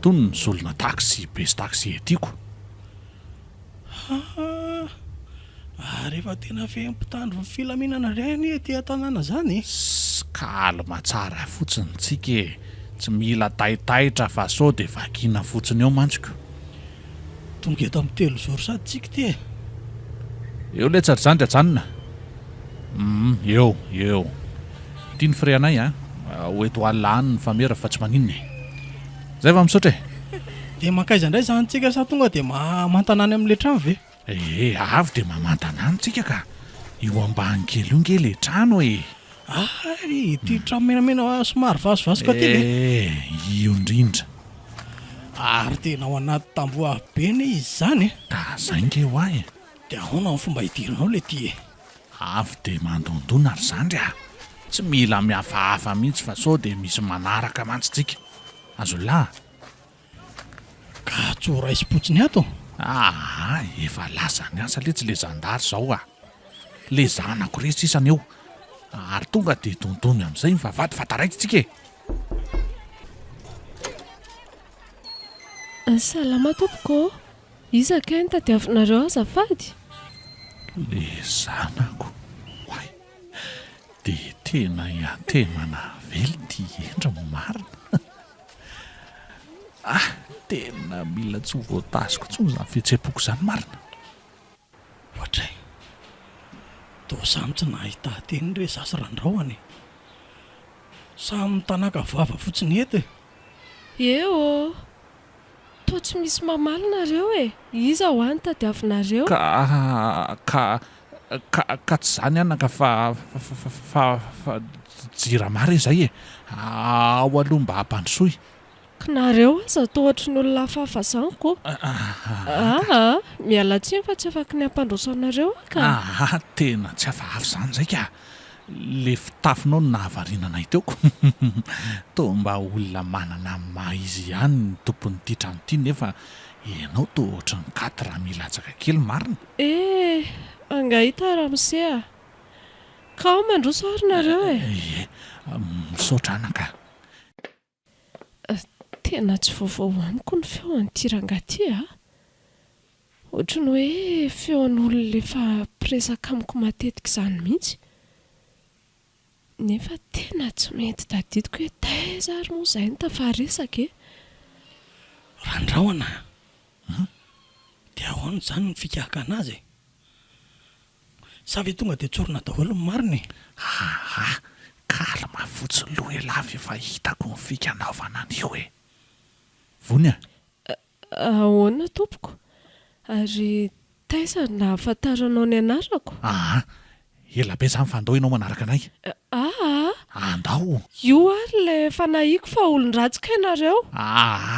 Tony ny zolona taxi be sy taxi etiako. Ary efa tena fempitandro filaminana ireny ety an-tanàna zany. Kalma tsara fotsiny tsika tsy mila taitaitra fa sao dia vakiana fotsiny eo mantsiko. Tonga eto amin'ny telozoro sady tsika ty Eo letsatra izany dia janona. Eo. Tia ny fre anay hoeto alina any ny famera fa tsy maninona. Zay va misaotra e? dia makaiza indray zany tsika sa tonga dia mantana any amin'ile trano ve? Avy dia mamantana any tsika ka. Io ambany kely io nge le trano e. Ary ity trano menamena somary vasovasoka ty ve? Io indrindra. Ary tena ao anaty tamboho be ne izy zany Da zay nge ho ahy. dia ahoana ny fomba hidirinao le ty Avy dia mandondona ary zany ry tsy mila mihafahafa mihitsy fa sao dia misy manaraka mantsy tsika. Azo lahy. ka tsoraisy-potsiny ato. Efa lasa ny asa le tsy le zandary zao le zanako re sisany eo ary tonga dia dondony amin'izay mivavady fataraiky tsika Salama tompoko. Iza kay ny tadiavinareo azafady? le zanako hoay dia tena iatemana vely ty endra marina. Tena mila tsy ho voatasiko tsony zany fihetseham-poko izany marina. Ohatray toa samy tsy nahita teny re sasy randraoany samy tanaka vava fotsiny ety Eo toa tsy misy mamaly nareo e. Iza ho any tadiavinareo? Ka tsy zany anaka fa jiramary izay e. Ao aloha mba hampandrosoy. Ka nareo aza toa ohatry ny olona hafahafa zany ko. Miala tsiny fa tsy afaka ny hampandrosoanareo ka. Tena tsy hafahafa zany zay ka. Le fitafinao no nahavariananay teoko. Toa mba olona manana maha izy ihany ny tompon'ity trano ity nefa ianao toa ohatry ny 4000 latsaka kely marina. Angahita ramose ka ao mandroso ary nareo e. Misaotra anaka. Tena tsy vaovao amiko ny feon'ity rangahy ty Ohatry ny hoe feon'olona efa mpiresaka amiko matetika izany mihitsy. Nefa tena tsy mety tadidiko hoe taiza ary moa izay no tafaharesaka e. Randrahona dia ahoana izany ny fikahaka anazy e? Sa ve tonga dia tsorina daholo ny mariny? Kalma fotsiny loha elavy efa hitako ny fikanaovana an'io e. Vonya, Ahoana tompoko? Ary taiza na ahafantaranao ny anarako? ela be izany fa andao ianao manaraka anay. Andao. Io ary ilay fanahiako fa olon-dratsika ianareo.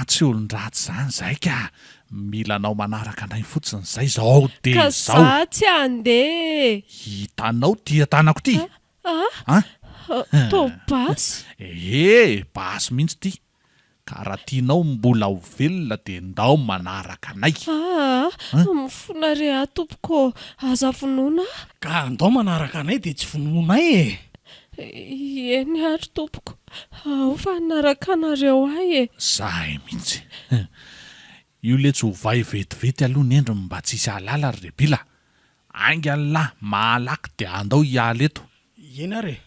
Tsy olon-dratsy izany zay ka. Mila anao manaraka anay fotsiny izay zao dia Ka izao. za tsy andeha. Hitanao tia tanako ty. Tô basy. Basy mihitsy ty. Ka raha tianao mbola ho velona dia ndao manaraka anay. Mifona re tompoko, aza vonoina. Ka andao manaraka anay dia tsy vonoinay e. Eny ary tompoko, ao fa naraka anareo ahy e. Zahay mihitsy. Io le tsy ho vai vetivety aloha ny endriny mba tsy hisy halala ry Rebila. Ainga lahy malaky dia andao hiala eto. Eny ary e.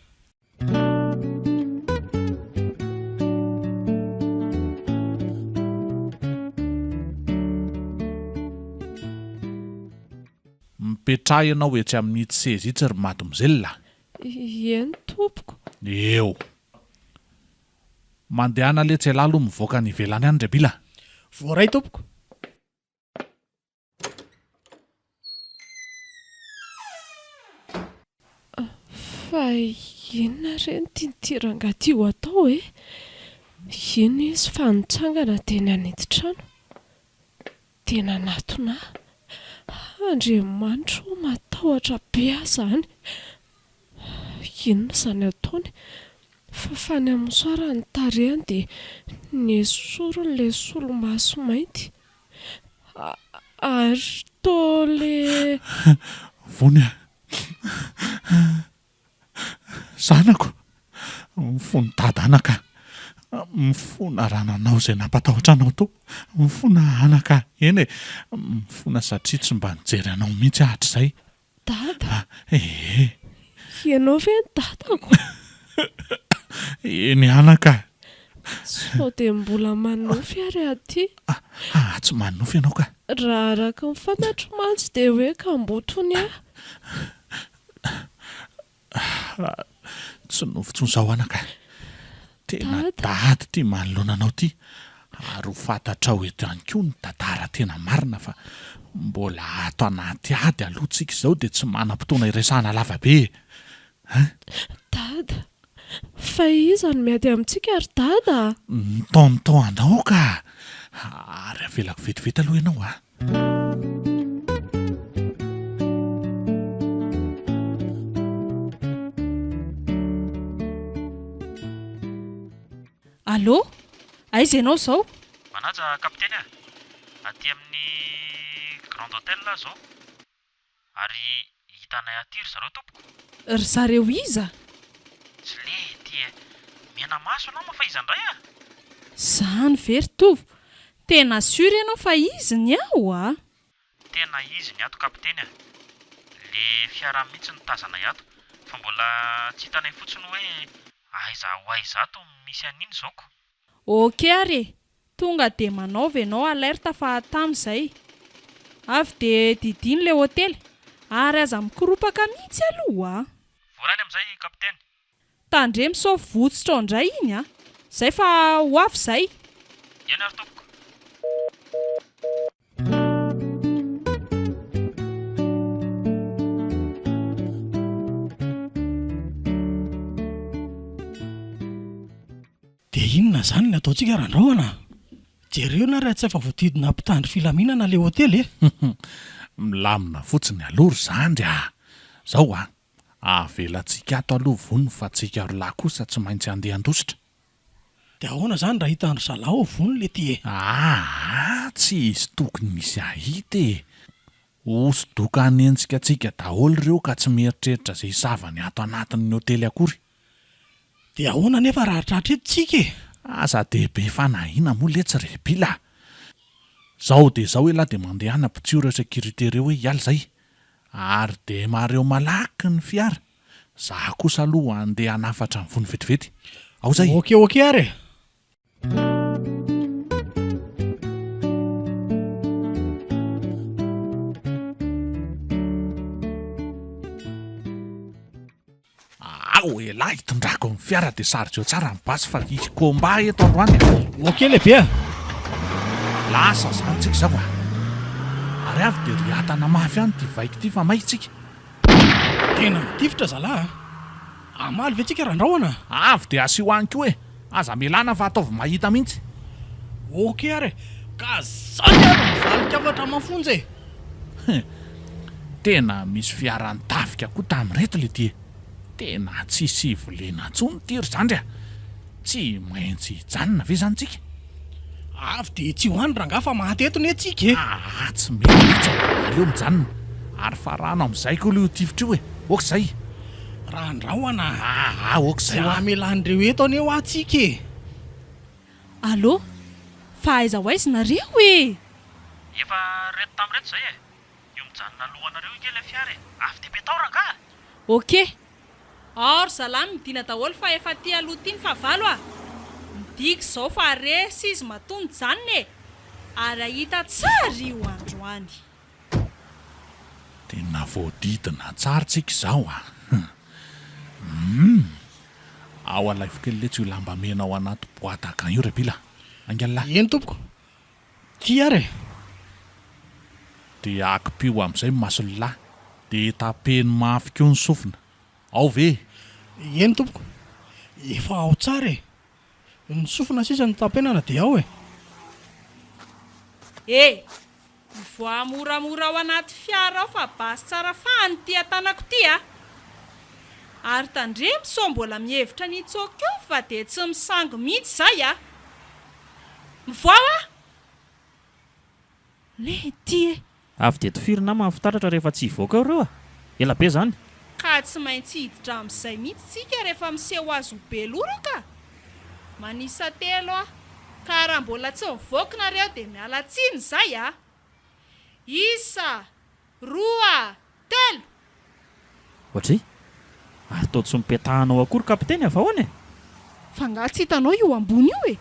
Mipetraha ianao etsy amin'ity seza itsy ry mademoiselle. Eny tompoko. Eo. Mandehana le tsy aloha mivoaka ny ivelany any Rebila. Voaray tompoko. Fa inona reny tintirangaty ho atao e? Ino izy fa nitsangana teny anety-trano? Tena natona. Andriamanitro matahotra be azany. Inona izany ataony? Fa fany amin'ny soara ny tarehany dia nesorony le solomaso mainty. Ary tô le... Vonya. Zanako. Mifony dada anaka. Mifona rananao izay nampatahotra anao to. Mifona anaka. Eny e. Mifona satria tsy mba nijery anao mihitsy hatr'izay. Dada? Ianao ve ny dadako? Eny anaka. Sao dia mbola manofy ary aty. Tsy manofy ianao ka. Raha araka ny fantatro mantsy dia hoe kambotony aho. Tsy nofy izao anaka. Tena dady ty manoloana anao ty. Ary ho fantatra ho eto ihany koa ny tantara tena marina fa mbola ato anaty ady aloha tsika izao dia tsy manam-potoana iresahana lavabe. Dada, fa iza no miady amintsika ary dada? Nitaonitao anao ka. Ary avelako vetivety aloha ianao Allô? Aiza ianao izao? Manaja kapiteny aty amin'ny Grand Hotel zao. Ary hitanay aty ry zareo tompoko. Ry zareo iza? Tsy lety mena maso anao ma fa iza indray Zany very tovo. Tena sûr ianao fa izy ny aho Tena izy ny ato kapiteny Le fiara mihitsy ny tazanay ato. Fa mbola tsy hitanay fotsiny hoe aiza ho aiza ato misy an'iny zaoko. Ok ary tonga dia manaova ianao alerta fa tamin'izay. Avy dia didiny le hotely ary aza mikiropaka mihitsy aloha Voray amin'izay kapiteny. Tandre misaofy votsitra indray iny Zay fa ho avy izay. Eny ary tompoko. Dia inona izany ny ataontsika randrahona? Jereo na raha tsy efa voadidina mpitandry filaminana le hotely Milamina fotsiny aloha izany Zao avelantsika ato aloha vonony fa tsika roalahy kosa tsy maintsy andeha andositra. Dia ahoana izany raha hitandry zalahy vony le ty Tsy izy tokony misy ahita hosodoko hanentsika antsika daholo ireo ka tsy mieritreritra izay zavany ato anatin'ny hotely akory. Dia ahoana nefa raha tratra eto tsika Aza dehibe fanahina moa letsy Rebila. Zaho dia zaho hoe lahy dia mandeha ana mpitsiory sécurité reo hoe hiala izay. Ary dia mareo malaky ny fiara. Zaho kosa aloha andeha hanafatra ny vony vetivety. Ao zay. Ok ary. Hoe lahy hitondrako ny fiara dia sarotro tsara ny basy fa hikomba eto androany. Ok lehibe. Lasa zany tsika zao a. Ary avy dia ry atana mafy any ty vaiko ty fa maitsika. Tena mitifitra zalahy. Amaly ve tsika randrahona? Avy dia asio aniko hoe aza milana fa ataovy mahita mihitsy. Ok ary. Ka zany ary mivalika avatra mafonjy. Tena misy fiara nitafika koa tamin'reto le ty. Tena tsisy volena intsony tiry zandry a. Tsy maintsy hijanona ve zany tsika? Avy dia tsy hoany rangaha fa mahatetony atsika. Tsy mety mihitsy aleo mijanona. Ary fa rano amin'izay koa ilay tifitra io e. Okizay. Randrahona. Okizay. Amelan'ireo eto aneo atsika. Allô? Fa aiza ho aiza nareo e? Efa reto tamin'reto izay e. Io mijanona alohanareo ike ilay fiara e. Avy dia betao rangaha. Ok. Or salamy midina daholo fa efa ty aloha ty ny favalo a. Midiko izao fa resy izy matony janona e. Ary ahita tsara io androany. Tena voadidina tsara tsika izao a. Ao alaivo kely letsy io lamba mena ao anaty boaty akan io repila. Angalahy. Eny tompoko. Ty ary. Dia akipio amin'izay masony lahy. Dia tapeny mafy keo ny sofina. Ao ve? Eny tompoko. Efa ao tsara e. Ny sofina sisa ny tapenana dia ao e. Mivoa moramora ao anaty fiara ao fa basy tsara fahany ty atanako ty a. Ary tandremo so mbola mihevitra nitsoka eo fa dia tsy misango mihitsy zay a. Mivoa a? Le ty e. Avy dia tofirina mahafitaratra rehefa tsy hivoaka ireo a. Ela be zany. Ka tsy maintsy hiditra amin'izay mihitsy tsika rehefa miseho azo be loraka. Manisa telo a. Ka raha mbola tsy mivoaka nareo dia miala tsiny zay a. 1, 2, 3. Ohatry? Atao tsy mipetahanao akory kapiteny avy ahoana e? Fa nga tsy hitanao io ambony io e.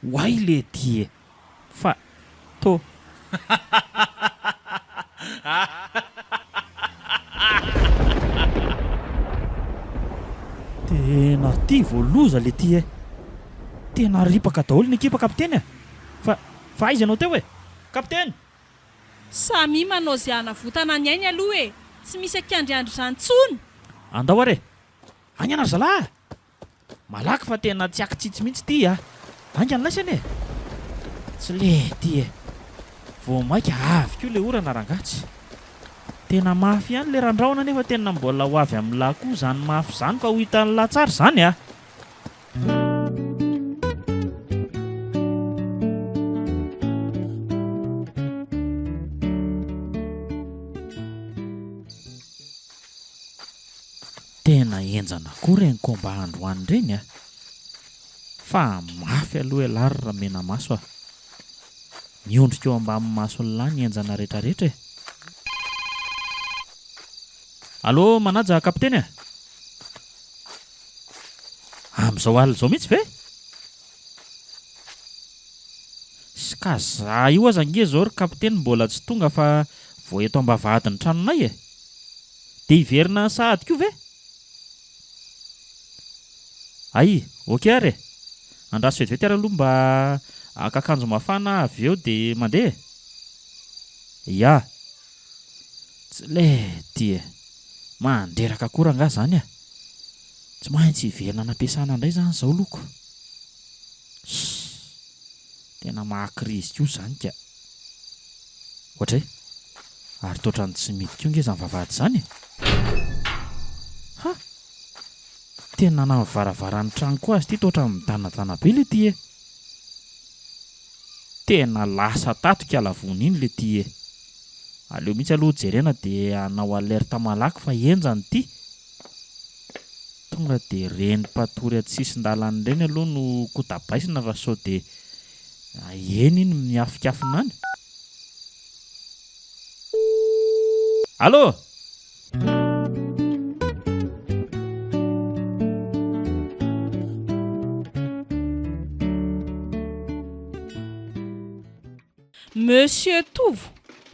Why le ty e? Fa to. Tena ty voaloza le ty e. Tena ripaka daholo ny ekipa kapiteny e. Fa aiza anao teo e? Kapiteny! Samy manao zay anavotana ny ainy aloha e. Tsy misy akiandriandry zany tsony. Andao are. Any ana zalahy. Malaky fa tena tsy akitsitsy mihitsy ty a. Anga ny laisany e. Tsy le ty e. Vao maika avy koa le orana rangatsy. Tena mafy ihany le randrahona nefa tena mbola ho avy amin'ny lahy koa zany mafy zany fa ho hitan'ny lahy tsara zany a. Tena enjana koa reny komba androany reny a. Fa mafy aloha elary raha mena maso a. Miondrika eo ambamin'ny mason'ny lahy ny enjana rehetrarehetra e. Allô, manaja kapiteny a? Amin'izao alina izao mihitsy ve? Ka za io aza nge zao ry kapiteny mbola tsy tonga fa vao eto ambavahadin'ny tranonay e. Dia hiverina sahady koa ve? Ay, ok ary e. Andraso vetivety ary aloha mba akakanjo mafana avy eo dia mandeha. Ya. Tsy le ty e. Mandreraka koa nga zany a. Tsy maintsy hiverina nampiasana indray zany zao loko. Tena mahakrizy koa zany ka. Ohatray. Ary toatrany tsy mety koa nge zany vavahady zany e. Ha! Tena navaravara ny trano koa azy ty toatra midanadana be le ty e. Tena lasa tato kalavony iny le ty e. Aleo mihitsy aloha jerena dia anao alerta malaky fa enjany ty. Tonga dia reny mpatory atsisin-dalana ireny aloha no kotabaisina fa sao dia Eny iny miafikafina any. Allô? Monsieur Tovo,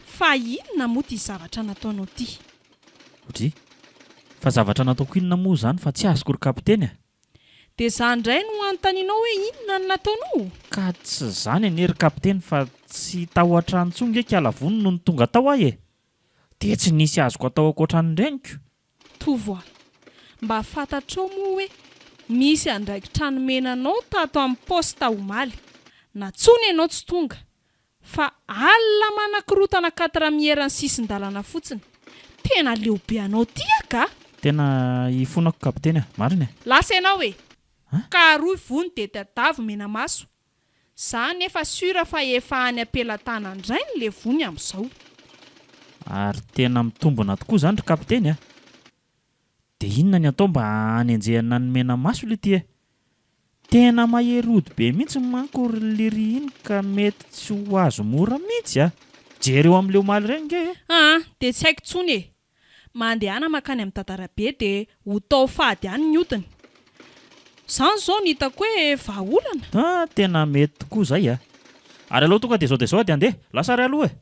fa inona moa ty zavatra nataonao ty? Ohatry fa zavatra nataoko inona moa zany fa tsy azoko ry kapiteny a. Dia izany indray no anontanianao hoe inona no nataonao? Ka tsy zany anie ry kapiteny fa tsy tahotra antsonga eky alavony no ny tonga tao ahy e. Dia tsy nisy azoko atao ankoatran'irengiko. Tovo a, mba fantatrao moa hoe misy andraikitra nomenanao tato amin'ny posta omaly. Natsony ianao tsy tonga. Fa alina manakirotana 4 mierany sisin-dalana fotsiny. Tena leobe anao tia ka? Tena hifonako kapiteny a, marina. Lasa ianao e. Ka roy vony dia tadavo mena maso. Za nefa sura fa efa any ampelantanandrainy le vony amin'izao. Ary tena mitombona tokoa zany ry kapiteny a. Dia inona ny atao mba hanenjehana ny mena maso le ty e? Tena mahery ody be mihitsy manko ry liry iny ka mety tsy ho azo mora mihitsy a. Jereo amin'ile omaly ireny nge. Dia tsy haiko tsony e. Mandehana makany amin'ny Tantarabe dia ho tao fady any ny otiny. Izany izao ny hitako hoe vahaolana. Tena mety tokoa zay a. Ary aloha tonga dia zao dia andeha. Lasa ry aloha e.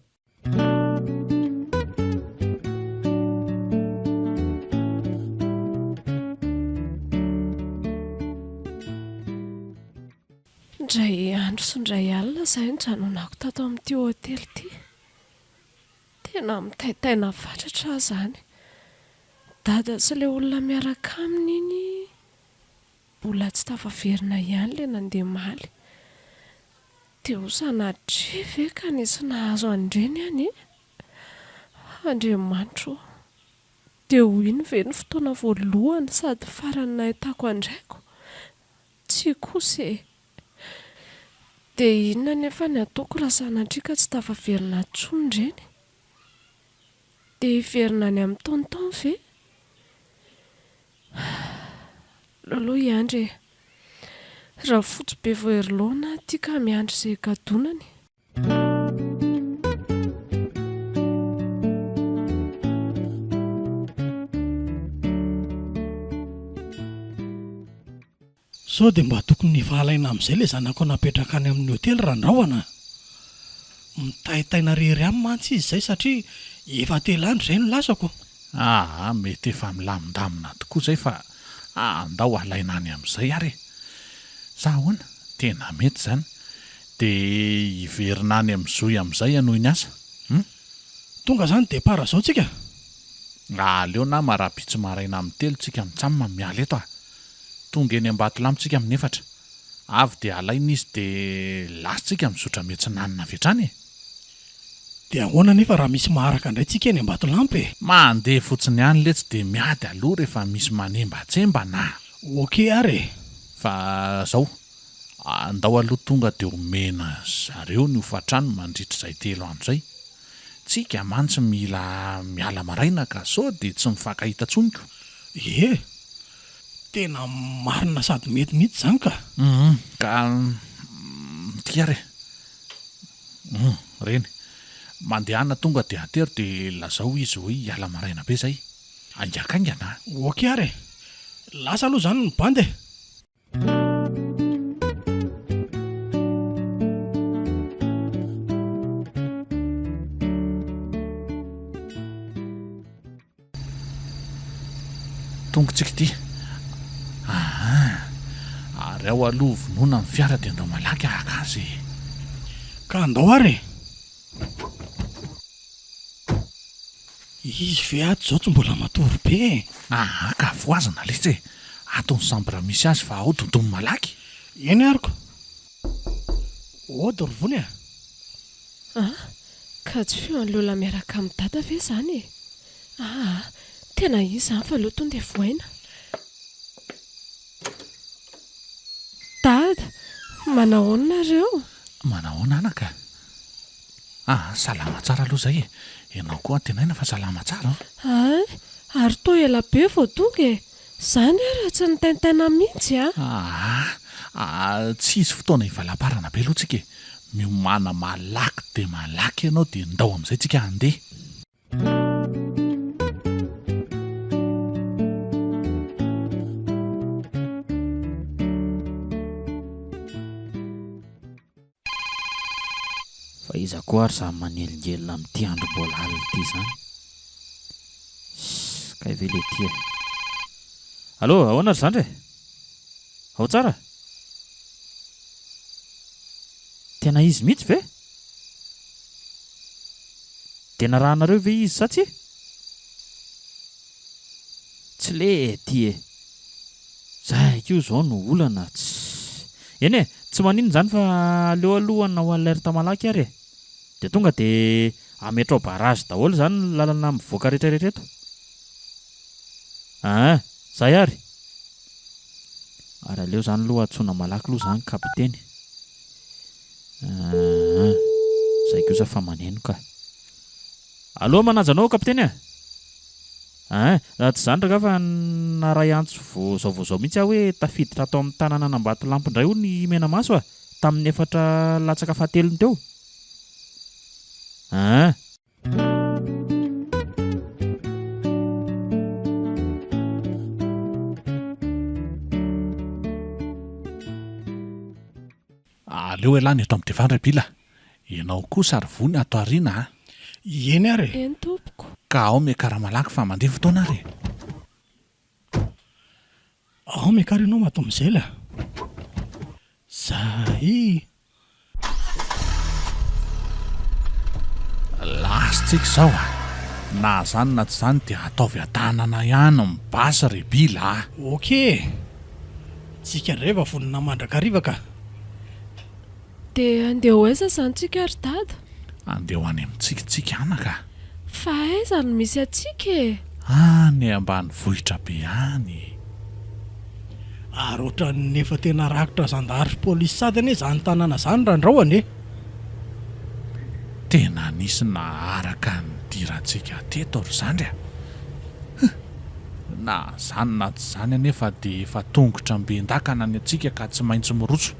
Indray andro sy indray alina izay nijanonako tato amin'ity hôtely ity. Tena mitaitaina fatratra izany. Dada sy ilay olona miaraka aminy iny mbola tsy tafaverina ihany ilay nandeha maly. Dia ho sanatria ve ka nisy nahazo andreny any e? Andriamanitro, dia ho iny ve ny fotoana voalohany sady farany nahitako andraiko? Tsy kosa e. Dia inona nefa ny ataoko raha sanatria ka tsy tafaverina intsony ireny? Dia hiverina any amin'ny taontaona ve? Loloha iandry e. Raha fotsy be voerilona tia ka miandry izay gadonany. Sao dia mba tokony fahalaina amin'izay ilay zanako napetraka any amin'ny hôtely randrahona. Mitaitaina rery amin'ny mantsy izy izay satria efa telo andro izay no lasako. Mety efa milamindamina tokoa izay fa andao alaina any amin'izay ary. Zahoana, tena mety izany. Dia hiverina any amin'izoi amin'izay ianao ny asa. Tonga izany dia para izao tsika. Aleo na marapitsy maraina amin'ny 3 tsika mitsamina miala eto a. Tonga eny Ambatolampy tsika amin'ny 4. Avy dia alaina izy dia lasintsika mizotra miantsinanana avy hatrany e. Dia ahoana nefa raha misy maharaka indray tsika eny Ambatolampy e? Mandeha fotsiny ihany le tsy dia miady aloha rehefa misy manembatsemba na. Okey ary. Fa zao, andao aloha tonga dia omena zareo ny hofatrano mandritra izay 3 andro izay. Tsika mantsy mila miala maraina ka sao dia tsy mifankahita tsoniko. Tena marina sady mety mihitsy izany ka. Ka tia re. Reny. Mandehana tonga dia atery dia lazao izy hoe hiala maraina be izay. Angakaingana. Okey ary. Lasa aloha izany ny bandy e. Tongotsika ity. Ary ao aloha vonoina amin'ny fiara dia andao malaky haka azy. Ka andao ary. Izy ve ato izao tsy mbola matory be? Ka voazana letsy e. Ato ny sambra misy azy fa ao dondony malaky. Eny ariko. Ody rovony a. Ka tsy feo an'ilay olona miaraka amin'ny dada ve izany e? Tena izy izany fa aleo tonga dia voaina. Dada, manahoana nareo? Manahoana anaka? Salama tsara aloha izay e. Ianao koa tenaina fa salama tsara. Ary toa ela be vao tonga e. Izany raha tsy nitaintaina mihitsy a. Tsy izy fotoana hivalam-parana be aloha tsika e. miomana malaky dia malaky ianao dia ndao amin'izay tsika handeha. fa iza koa ary za manelingelina amin'ity andro mbola alina ity zany. Kay ve le ty e. Allô, ahoana ry zandry e? Ao tsara? Tena izy mihitsy ve? Tena rahanareo ve izy sa tsy? Tsy le ty e. Zay kio zao no olana. Eny e, tsy maninona zany fa aleo alohana ho alerta malaky ary e. Dia tonga dia ametra ao barazy daholo zany lalana mivoaka rehetrarehetra eto. Zay ary. Ary aleo zany aloha atsoina malaky aloha zany kapiteny. Zay kosa fa maneno ka. Allô, manaja anao kapiteny e? Tsy zany raha fa naray antso vaozao mihitsy aho hoe tafiditra atao amin'ny tanàna Anambatolampy indray ho ny Menamaso tamin'ny 4 latsaka fahatelony teo. Aleo elany eto amin'ny Devandra Bila. Ianao kosa ary vony ato ariana. Eny ary. Eny tompoko. Ka ao miakara malaky fa mandeha fotoana ary. Ao miakara ianao matomizay la. Zay. Lasitsika izao na zany na tsy zany dia ataovy an-tanana ihany mibasa ry Bila. Okey. Tsika reva vonina mandrakariva ka. Dia andeha ho aiza zany tsika ry dada? Andeha ho any amintsika anaka. Fa aiza no misy atsika e? Ny ambany vohitra be any. Ary ohatran'ny efa tena rakotra zandary sy pôlisy sady anie zany tanàna zany randraoany e. Tena nisy naharaka ny dirantsika teto ry zandry. Na zany na tsy zany anefa dia efa tongotra mben-dakana ny atsika ka tsy maintsy mirotso.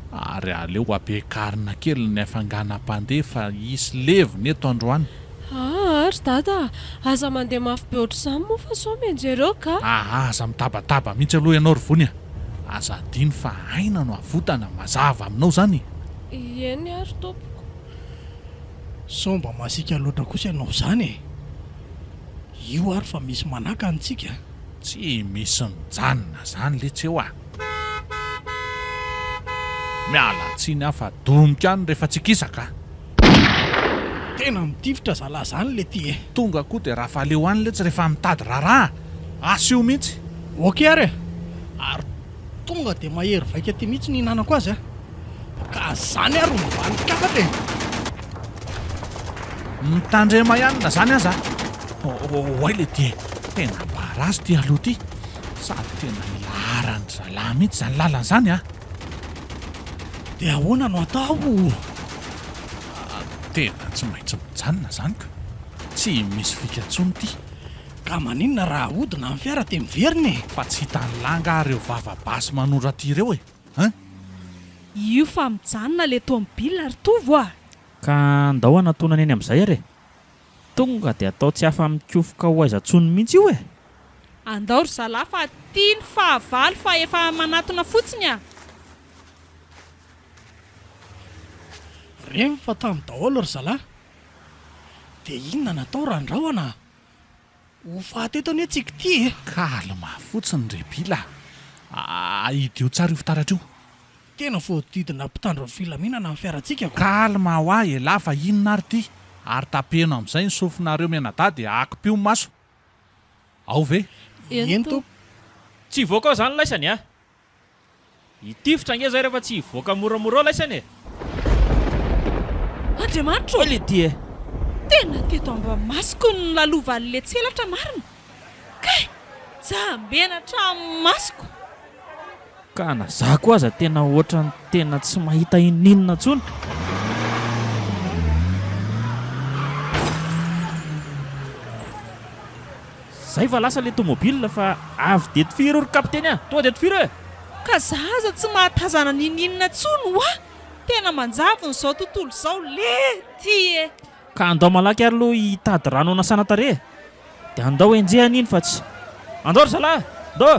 Ary aleo ampiakarina kely ny hafanganam-pandeha hisy levona eto androany. Ry dada, aza mandeha mafy be ohatr'izany moa fa sao mianjereo ka? Aza mitabataba mihitsy aloha ianao ry vonya. Aza adiny fa aina no avotana mazava aminao zany. Eny ary tompoko. Sao mba masika loatra kosa ianao zany e. Io ary fa misy manaka antsika. Tsy misy mijanona zany le tsy eo miala tsiny aho fa domika any rehefa tsikisaka. Tena mitifitra zalahy zany le ty e. Tonga koa dia raha faleo any le tsy rehefa mitady raharaha. Asio mihitsy. Okey ary. Ary tonga dia mahery vaika ty mihitsy ny hinanako azy ka zany ary mivaly kafatra e. Mitandrema ihany na zany aza. Oay le ty tena barazy ty aloha ty. Sady tena laharany zalahy mihitsy zany lalana zany Dia ahoana no atao? Tena tsy maintsy mijanona zany ka. Tsy misy fikatsony ty. Ka maninona raha ahodina amin'ny fiara dia miverina e. Fa tsy hitany langa reo vava-basy manora ty ireo e. Io fa mijanona le tômôbila ry tovo Ka andao anatonana eny amin'izay ary. Tonga dia atao tsy hafa mikofoka ho aiza-tsony mihitsy io e. Andao ry zalahy fa tiany fahavalo fa efa manatona fotsiny Reny fa tamin'ny daholo ry zalahy. Dia inona natao randrahona? Ho fahateto anie tsika ty e. Kalma fotsiny ry Bila. Idio tsara io fitaratra io. Tena voadidina mpitandro ny filaminana amin'ny fiarantsika. Kalma ho ahy ela fa inona ary ty. Ary tapeno amin'izay ny sofinareo menadà dia akipio maso. Ao ve? Eny to. Tsy hivoaka ao zany laisany Hitifitra ange zay rehefa tsy hivoaka moramora ao laisany e. Andriamanitra le ty e. tena teto amba masoko ny lalovan'le tselatra marina. Kay jambena tramasoko. Ka na za koa aza tena ohatrany tena tsy mahita ininona tsony. Zay fa lasa le tômôbila fa avy deto firy ry kapiteny tonga deto firy e. Ka za aza tsy mahatazana nininona tsony tena manjavony izao tontolo izao lety e. Ka andao malaky ary aloha hitady rano anasana tarehy dia andao enjehana iny fa tsy andao ry zalahy andao.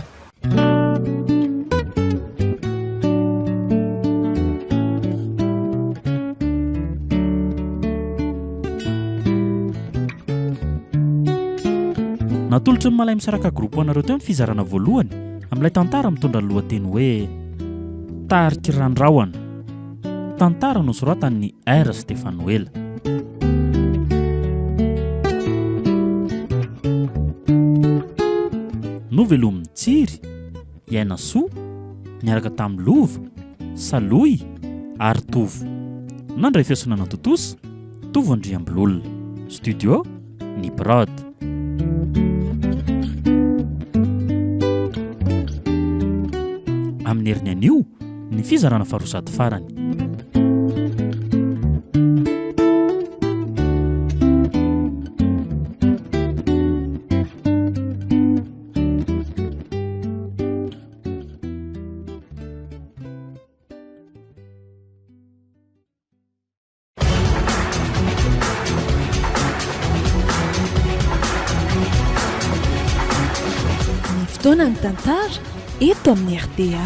Natolotry ny malay misaraka groupe anareo teo ny fizarana voalohany amin'ilay tantara mitondra ny lohateny hoe Tariky Randrahona. Tantara nosoratan'ny R. Stefanuela. Novelomin'ny Tsiry, Iaina Soa, niaraka tamin'ny Lova, Saloy ary Tovo. Nandray fiasonana Totosa, Tovo Andriambololona. Studio Niprod. Amin'ny herin'ny anio ny fizarana farosady farany. Ny fotoana ny tantara eto amin'ny RDA.